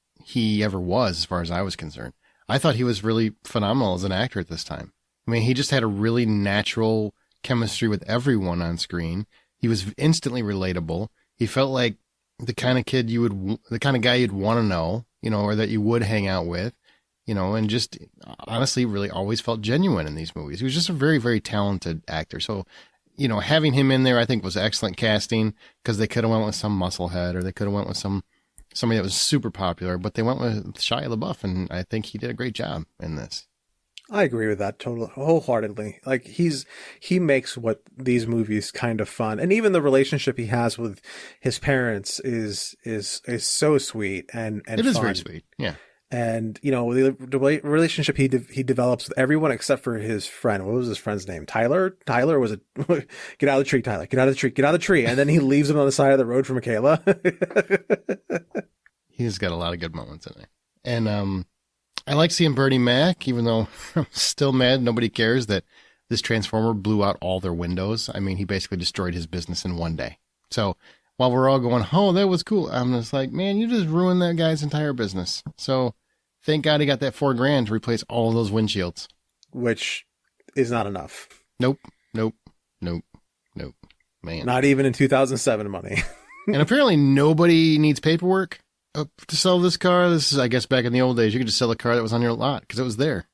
ever was, as far as I was concerned. I thought he was really phenomenal as an actor at this time. I mean, he just had a really natural chemistry with everyone on screen. He was instantly relatable. He felt like the kind of guy you'd want to know, you know, or that you would hang out with, you know, and just honestly really always felt genuine in these movies. He was just a very, very talented actor. So, you know, having him in there, I think was excellent casting, because they could have went with some musclehead, or they could have went with somebody that was super popular, but they went with Shia LaBeouf, and I think he did a great job in this. I agree with that totally, wholeheartedly. Like he makes what these movies kind of fun, and even the relationship he has with his parents is so sweet and it is fun. very sweet, yeah. And you know the relationship he develops with everyone except for his friend. What was his friend's name? Tyler. Tyler was it? Get out of the tree, Tyler. Get out of the tree. Get out of the tree. And then he leaves him on the side of the road for Michaela. He's got a lot of good moments in there. And I like seeing Bernie Mac, even though I'm still mad nobody cares that this Transformer blew out all their windows. I mean, he basically destroyed his business in one day. So while we're all going, oh, that was cool, I'm just like, man, you just ruined that guy's entire business. So thank God he got that $4,000 to replace all of those windshields. Which is not enough. Nope. Man. Not even in 2007 money. And apparently nobody needs paperwork to sell this car. This is, I guess, back in the old days, you could just sell a car that was on your lot because it was there.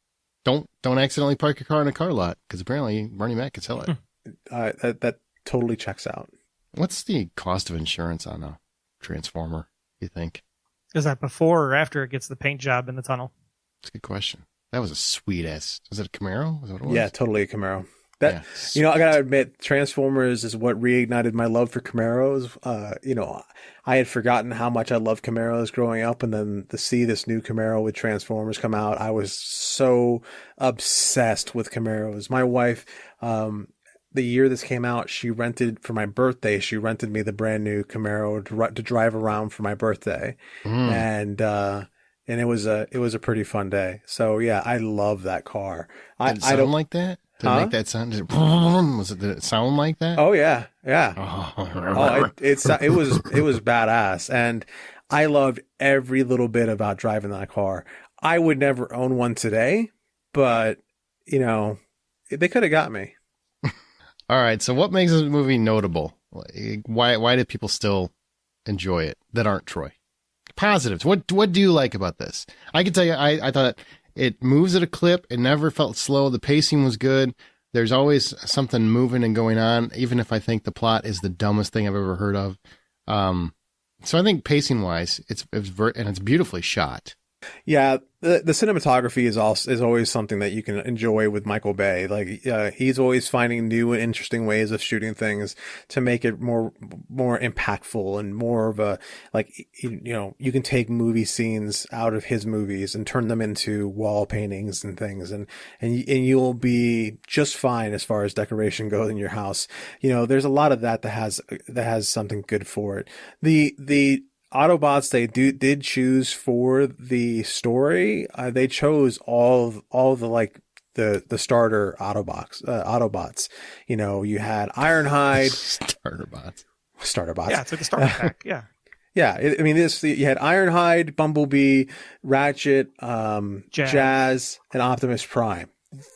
Don't accidentally park your car in a car lot, because apparently Bernie Mac could sell it. That totally checks out. What's the cost of insurance on a Transformer, you think? Is that before or after it gets the paint job in the tunnel? That's a good question. That was a sweet ass. Was it a Camaro? Is that what it was? Yeah, totally a Camaro. That, Yeah. you know, I gotta admit, Transformers is what reignited my love for Camaros. You know, I had forgotten how much I loved Camaros growing up, and then to see this new Camaro with Transformers come out, I was so obsessed with Camaros. My wife, the year this came out, she rented for my birthday. She rented me the brand new Camaro to drive around for my birthday, and it was a pretty fun day. So yeah, I love that car. Did it I don't sound like that? Did it make that sound? Did it sound like that? Oh yeah. Oh. It was badass, and I loved every little bit about driving that car. I would never own one today, but you know, they could have got me. All right. So what makes this movie notable? Why do people still enjoy it that aren't Troy? Positives. What do you like about this? I can tell you, I thought it moves at a clip. It never felt slow. The pacing was good. There's always something moving and going on, even if I think the plot is the dumbest thing I've ever heard of. So I think pacing wise, it's beautifully shot. Yeah, the cinematography is always something that you can enjoy with Michael Bay. Like he's always finding new and interesting ways of shooting things to make it more impactful and more of a, like, you can take movie scenes out of his movies and turn them into wall paintings and things, and you'll be just fine as far as decoration goes in your house. There's a lot of that has something good for it. The Autobots they did choose for the story. They chose all the like the starter Autobots. You had Ironhide, starter bots. Yeah, it's like a starter pack. Yeah. Yeah, you had Ironhide, Bumblebee, Ratchet, Jazz, and Optimus Prime.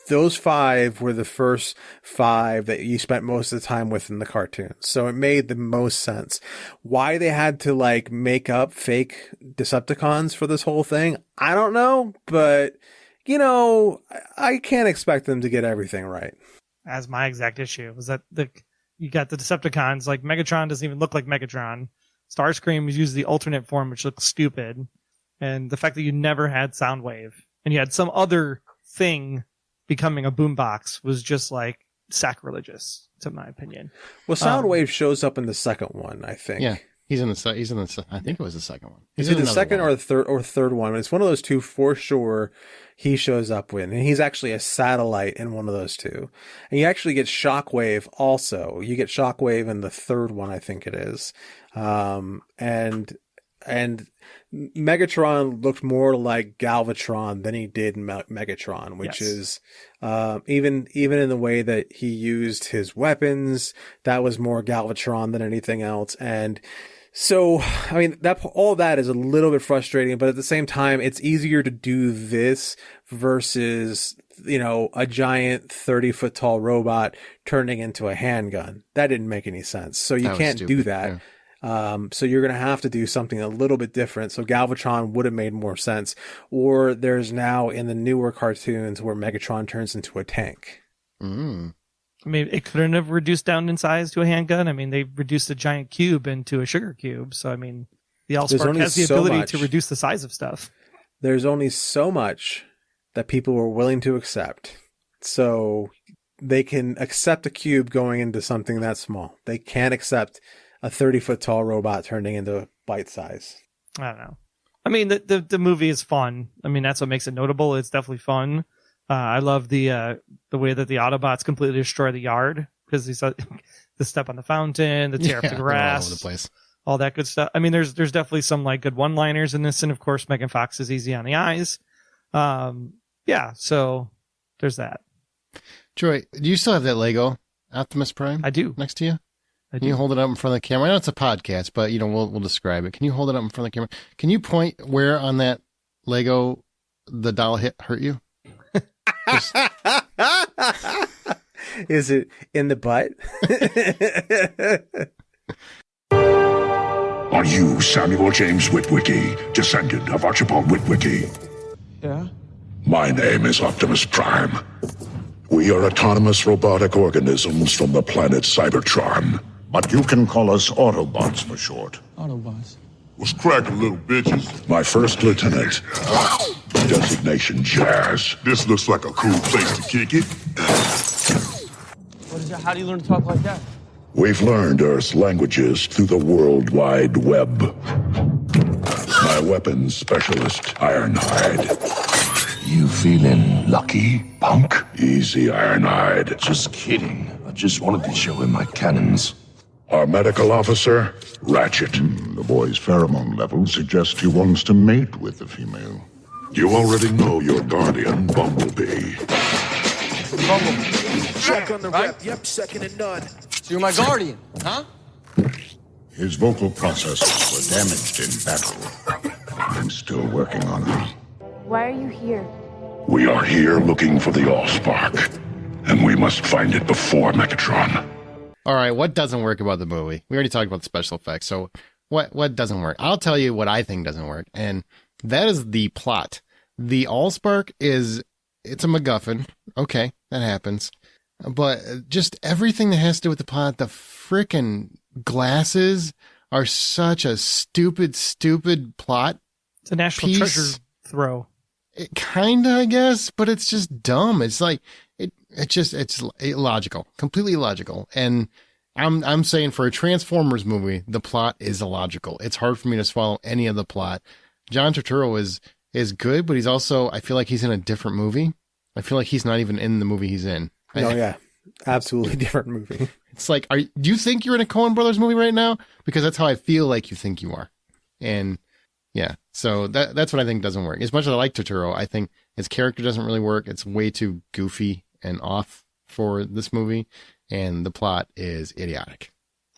Those 5 were the first 5 that you spent most of the time with in the cartoons. So it made the most sense. Why they had to like make up fake Decepticons for this whole thing, I don't know, but I can't expect them to get everything right. As my exact issue was that you got the Decepticons, like Megatron doesn't even look like Megatron. Starscream uses the alternate form, which looks stupid. And the fact that you never had Soundwave and you had some other thing becoming a boombox was just like sacrilegious, to my opinion. Well, Soundwave shows up in the second one, I think. Yeah, he's in the. I think it was the second one. Is it the second or the third one? It's one of those two for sure. He shows up with, and he's actually a satellite in one of those two. And you actually get Shockwave also. You get Shockwave in the third one, I think it is. And Megatron looked more like Galvatron than he did Megatron, which is even in the way that he used his weapons, that was more Galvatron than anything else. And so, all that is a little bit frustrating, but at the same time, it's easier to do this versus, a giant 30-foot tall robot turning into a handgun. That didn't make any sense. So you can't do that. Yeah. So you're going to have to do something a little bit different. So Galvatron would have made more sense. Or there's now in the newer cartoons where Megatron turns into a tank. Mm. It couldn't have reduced down in size to a handgun. They reduced a giant cube into a sugar cube. So, the Allspark has the ability to reduce the size of stuff. There's only so much that people were willing to accept. So they can accept a cube going into something that small. They can't accept a 30-foot tall robot turning into bite size. I don't know. The movie is fun. That's what makes it notable. It's definitely fun. I love the way that the Autobots completely destroy the yard because the step on the fountain, the tear up the grass, all over the place, all that good stuff. There's definitely some like good one-liners in this, and of course Megan Fox is easy on the eyes. So there's that. Troy, do you still have that Lego Optimus Prime? I do. Next to you? Can you hold it up in front of the camera? I know it's a podcast, but we'll describe it. Can you hold it up in front of the camera? Can you point where on that Lego the doll hurt you? Is it in the butt? Are you Samuel James Witwicky, descendant of Archibald Witwicky? Yeah. My name is Optimus Prime. We are autonomous robotic organisms from the planet Cybertron. But you can call us Autobots for short. Autobots. What's cracking, little bitches? My first lieutenant. Designation Jazz. This looks like a cool place to kick it. What is that? How do you learn to talk like that? We've learned Earth's languages through the World Wide Web. My weapons specialist, Ironhide. You feeling lucky, punk? Easy, Ironhide. Just kidding. I just wanted to show him my cannons. Our medical officer, Ratchet. The boy's pheromone levels suggest he wants to mate with the female. You already know your guardian, Bumblebee. Bumblebee. Check on the rep. Yep, second and none. So you're my guardian, huh? His vocal processes were damaged in battle. I'm still working on them. Why are you here? We are here looking for the Allspark, and we must find it before Megatron. All right, what doesn't work about the movie? We already talked about the special effects, so what doesn't work? I'll tell you what I think doesn't work, and that is the plot. The Allspark it's a MacGuffin. Okay, that happens. but just everything that has to do with the plot, the frickin' glasses are such a stupid plot. It's a national piece. treasure throw. It kinda, I guess, but it's just dumb. It's like it's illogical, completely illogical. And I'm saying for a Transformers movie, the plot is illogical. It's hard for me to swallow any of the plot. John Turturro is good, but he's also, I feel like he's in a different movie. I feel like he's not even in the movie he's in. Oh yeah, absolutely different movie. It's like, do you think you're in a Coen Brothers movie right now? Because that's how I feel like you think you are. And yeah, so that's what I think doesn't work. As much as I like Turturro, I think his character doesn't really work. It's way too goofy and off for this movie, and the plot is idiotic.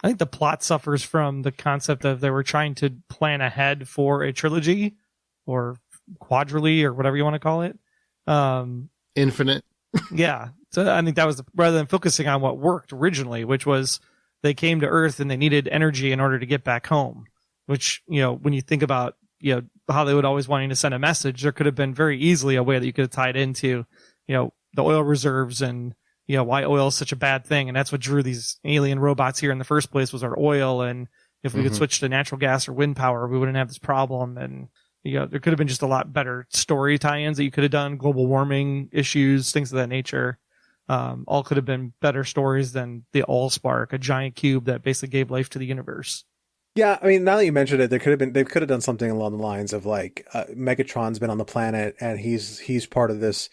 I think the plot suffers from the concept of they were trying to plan ahead for a trilogy or quadrilogy or whatever you want to call it. Infinite. Yeah. So I think that was rather than focusing on what worked originally, which was they came to Earth and they needed energy in order to get back home, which, when you think about, Hollywood always wanting to send a message, there could have been very easily a way that you could have tied into, the oil reserves and, why oil is such a bad thing. And that's what drew these alien robots here in the first place was our oil. And if we could switch to natural gas or wind power, we wouldn't have this problem. And, there could have been just a lot better story tie-ins that you could have done, global warming issues, things of that nature. All could have been better stories than the Allspark, a giant cube that basically gave life to the universe. Yeah, I mean, now that you mentioned it, they could have done something along the lines of like Megatron's been on the planet and he's part of this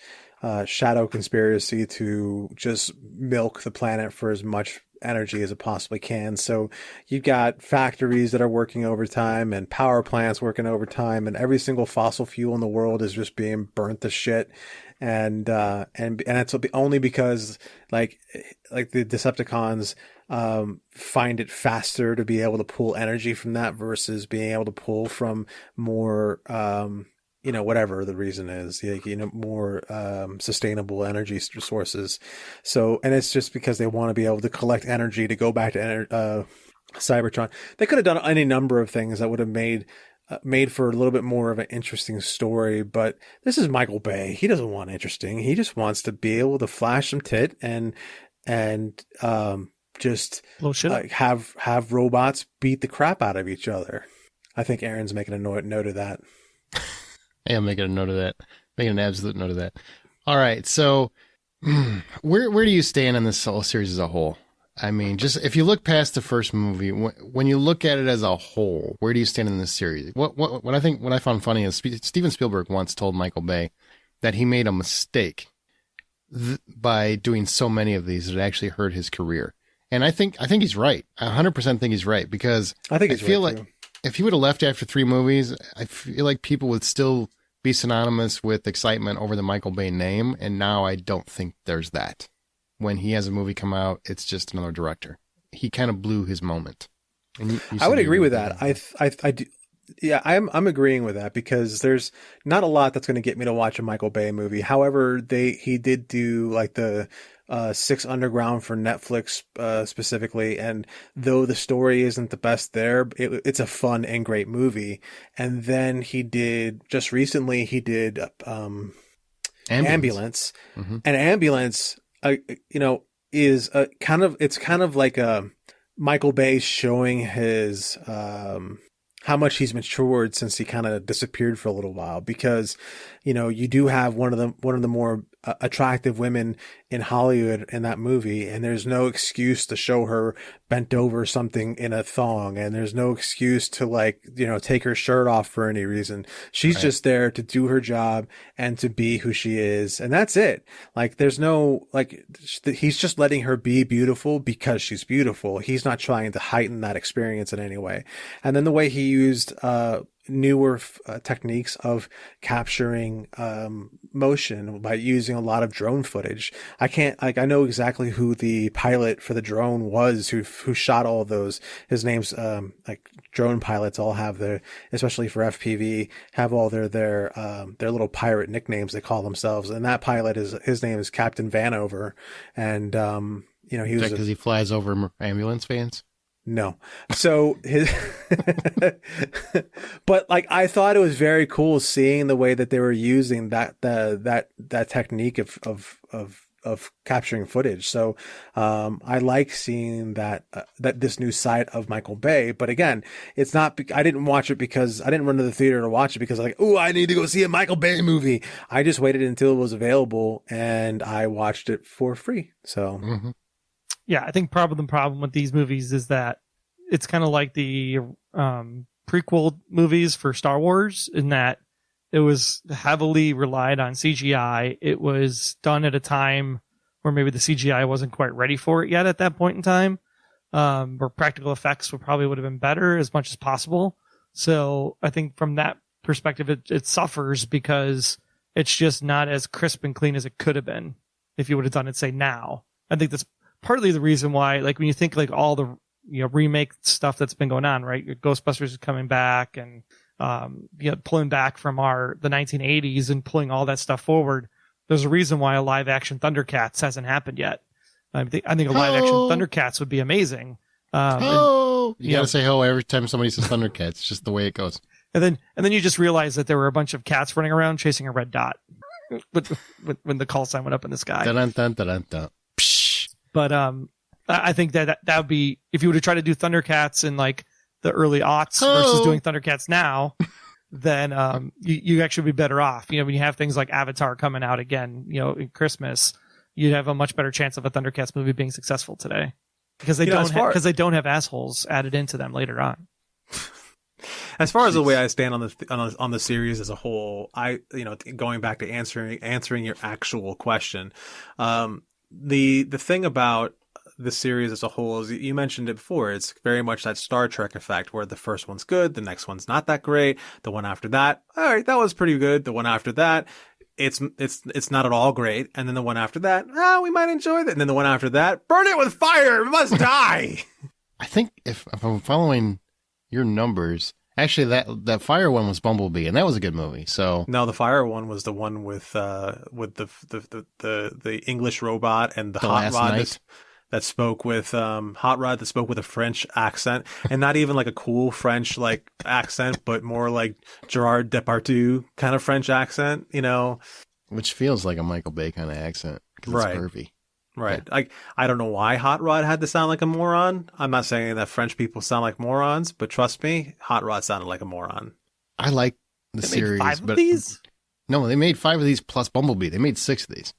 shadow conspiracy to just milk the planet for as much energy as it possibly can. So you've got factories that are working overtime and power plants working overtime, and every single fossil fuel in the world is just being burnt to shit. And it's only because like the Decepticons find it faster to be able to pull energy from that versus being able to pull from more whatever the reason is, more sustainable energy sources. So, and it's just because they want to be able to collect energy to go back to Cybertron. They could have done any number of things that would have made for a little bit more of an interesting story, but this is Michael Bay. He doesn't want interesting. He just wants to be able to flash some tit and just blow shit up. Have robots beat the crap out of each other. I think Aaron's making a note of that. Yeah, I'm making a note of that. Making an absolute note of that. All right, so where do you stand on this whole series as a whole? I mean, just if you look past the first movie, when you look at it as a whole, where do you stand in this series? What I found funny is Steven Spielberg once told Michael Bay that he made a mistake by doing so many of these that it actually hurt his career. And I think he's right. I 100% think he's right, because I feel like too. If he would have left after 3 movies, I feel like people would still be synonymous with excitement over the Michael Bay name. And now I don't think there's that. When he has a movie come out, it's just another director. He kind of blew his moment. And you I would agree with that. I do. Yeah, I'm agreeing with that, because there's not a lot that's going to get me to watch a Michael Bay movie. However, he did do like the 6 Underground for Netflix specifically, and though the story isn't the best there, it's a fun and great movie. And then just recently he did Ambulance. Mm-hmm. And Ambulance is kind of like a Michael Bay showing his how much he's matured since he kind of disappeared for a little while, because you do have one of the more attractive women in Hollywood in that movie, and there's no excuse to show her bent over something in a thong, and there's no excuse to take her shirt off for any reason. She's just there to do her job and to be who she is, and that's it. Like, there's no he's just letting her be beautiful because she's beautiful. He's not trying to heighten that experience in any way. And then the way he used newer techniques of capturing motion by using a lot of drone footage. I know exactly who the pilot for the drone was who shot all of those. His name's drone pilots all have especially for FPV, have all their little pirate nicknames they call themselves. And that pilot his name is Captain Vanover. And he was because he flies over ambulance vans. No. So but I thought it was very cool seeing the way that they were using that technique of of capturing footage. So I like seeing that this new side of Michael Bay. But again, it's not. I didn't watch it because I didn't run to the theater to watch it because I'm like, oh, I need to go see a Michael Bay movie. I just waited until it was available and I watched it for free. So yeah, I think probably the problem with these movies is that it's kind of like the prequel movies for Star Wars in that it was heavily relied on CGI. It was done at a time where maybe the CGI wasn't quite ready for it yet at that point in time, where practical effects would have been better as much as possible. So I think from that perspective, it suffers because it's just not as crisp and clean as it could have been if you would have done it, say, now. I think that's partly the reason why, like, when you think like all the remake stuff that's been going on, right? Ghostbusters is coming back and pulling back from the 1980s and pulling all that stuff forward. There's a reason why a live action Thundercats hasn't happened yet. I think a live action Thundercats would be amazing. You gotta say ho every time somebody says Thundercats. It's just the way it goes. And then you just realize that there were a bunch of cats running around chasing a red dot when the call sign went up in the sky. Dun, dun, dun, dun, dun. But I think that would be, if you were to try to do Thundercats in like the early aughts versus doing Thundercats now, then you actually be better off. When you have things like Avatar coming out again, in Christmas, you'd have a much better chance of a Thundercats movie being successful today because they don't have assholes added into them later on. As far as the way I stand on the series as a whole, going back to answering your actual question, the thing about the series as a whole is, you mentioned it before, it's very much that Star Trek effect where the first one's good, the next one's not that great, the one after that, all right, that was pretty good, the one after that, it's not at all great, and then the one after that, we might enjoy that, and then the one after that, burn it with fire, it must die. I think if I'm following your numbers, actually that fire one was Bumblebee, and that was a good movie. So no, the fire one was the one with the English robot and the hot rod that spoke with Hot Rod that spoke with a French accent, and not even like a cool French like accent, but more like Gerard Depardieu kind of French accent, which feels like a Michael Bay kind of accent because it's pervy. Right. I don't know why Hot Rod had to sound like a moron. I'm not saying that French people sound like morons, but trust me, Hot Rod sounded like a moron. I like the series. Made 5 of these? No, they made 5 of these plus Bumblebee. They made 6 of these.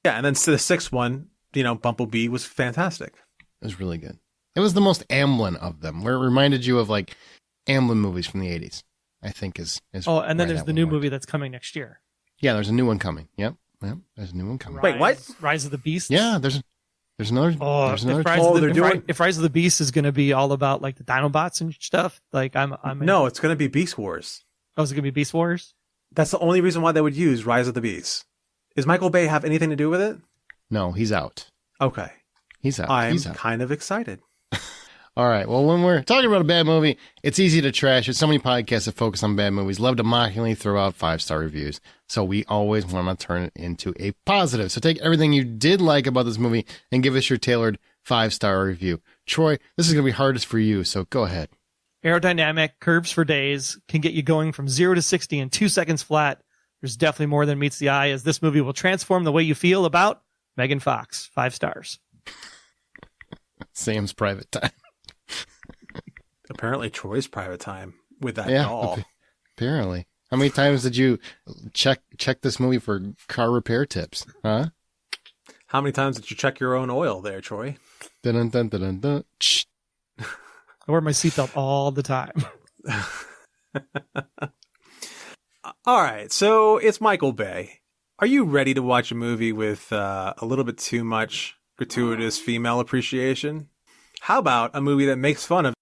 Yeah, and then the 6th one, Bumblebee was fantastic. It was really good. It was the most Amblin of them, where it reminded you of like Amblin movies from the 80s, I think is and then there's the new movie that's coming next year. Yeah, there's a new one coming. Yep, there's a new one coming. Wait, what? Rise of the Beast? Yeah, there's another. If Rise of the Beast is going to be all about like the Dinobots and stuff, like I'm No, it's going to be Beast Wars. Oh, is it going to be Beast Wars? That's the only reason why they would use Rise of the Beast. Does Michael Bay have anything to do with it? No, he's out. Okay. He's out. I'm kind of excited. All right. Well, when we're talking about a bad movie, it's easy to trash it. So many podcasts that focus on bad movies love to mockingly throw out 5-star reviews. So we always want to turn it into a positive. So take everything you did like about this movie and give us your tailored 5-star review. Troy, this is going to be hardest for you, so go ahead. Aerodynamic, curves for days, can get you going from 0 to 60 in 2 seconds flat. There's definitely more than meets the eye, as this movie will transform the way you feel about Megan Fox. 5 stars. Sam's private time. Apparently Troy's private time with that doll. Apparently. How many times did you check this movie for car repair tips? Huh? How many times did you check your own oil there, Troy? Dun, dun, dun, dun, dun. I wear my seatbelt all the time. All right, so it's Michael Bay. Are you ready to watch a movie with a little bit too much gratuitous female appreciation? How about a movie that makes fun of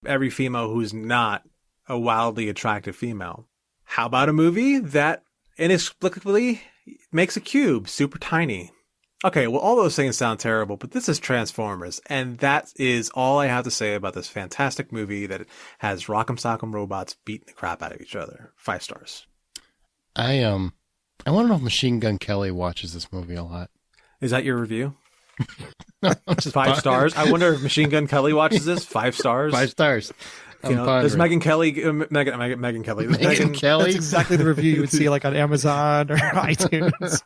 every female who's not a wildly attractive female? How about a movie that inexplicably makes a cube super tiny? Okay, well, all those things sound terrible, but this is Transformers, and that is all I have to say about this fantastic movie that has Rock'em Sock'em robots beating the crap out of each other. 5 stars. I want to know if Machine Gun Kelly watches this movie a lot. Is that your review? No, 5 stars. I wonder if Machine Gun Kelly watches this. 5 stars. 5 stars. There's Megyn Kelly. Megyn Kelly. There's Megyn Kelly. That's exactly the review you would see like on Amazon or iTunes.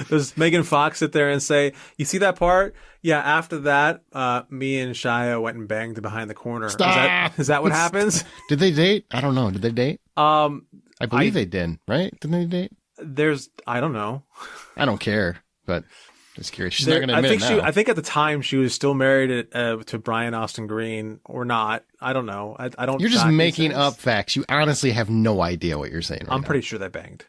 There's Megan Fox sit there and say, "You see that part? Yeah. After that, me and Shia went and banged behind the corner. Stop! Is that what happens? Did they date? I don't know. Did they date? I believe they did, right? Didn't they date? I don't know. I don't care, but just curious. She's not going to admit it now. I think at the time she was still married to Brian Austin Green or not. I don't know. I don't. You're just making up facts. You honestly have no idea what you're saying. I'm pretty sure they banged.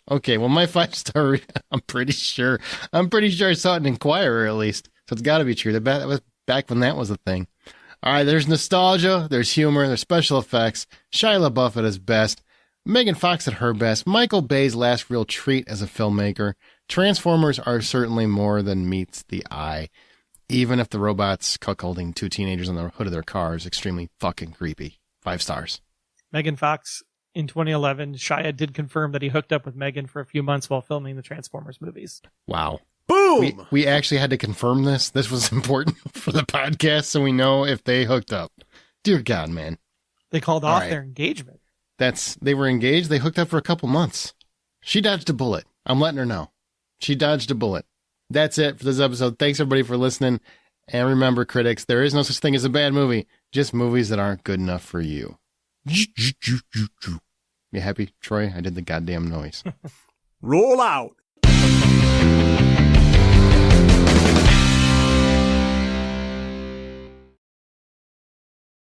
Okay, well, my 5-star. I'm pretty sure I saw it in Inquirer at least, so it's got to be true. That was back when that was a thing. All right, there's nostalgia, there's humor, there's special effects. Shia LaBeouf at his best. Megan Fox at her best. Michael Bay's last real treat as a filmmaker. Transformers are certainly more than meets the eye. Even if the robots cuckolding 2 teenagers on the hood of their car is extremely fucking creepy. 5 stars. Megan Fox in 2011, Shia did confirm that he hooked up with Megan for a few months while filming the Transformers movies. Wow. Boom! We actually had to confirm this. This was important for the podcast so we know if they hooked up. Dear God, man. They called off their engagement. They were engaged. They hooked up for a couple months. She dodged a bullet. I'm letting her know. She dodged a bullet. That's it for this episode. Thanks everybody for listening. And remember, critics, there is no such thing as a bad movie. Just movies that aren't good enough for you. You happy, Troy? I did the goddamn noise. Roll out.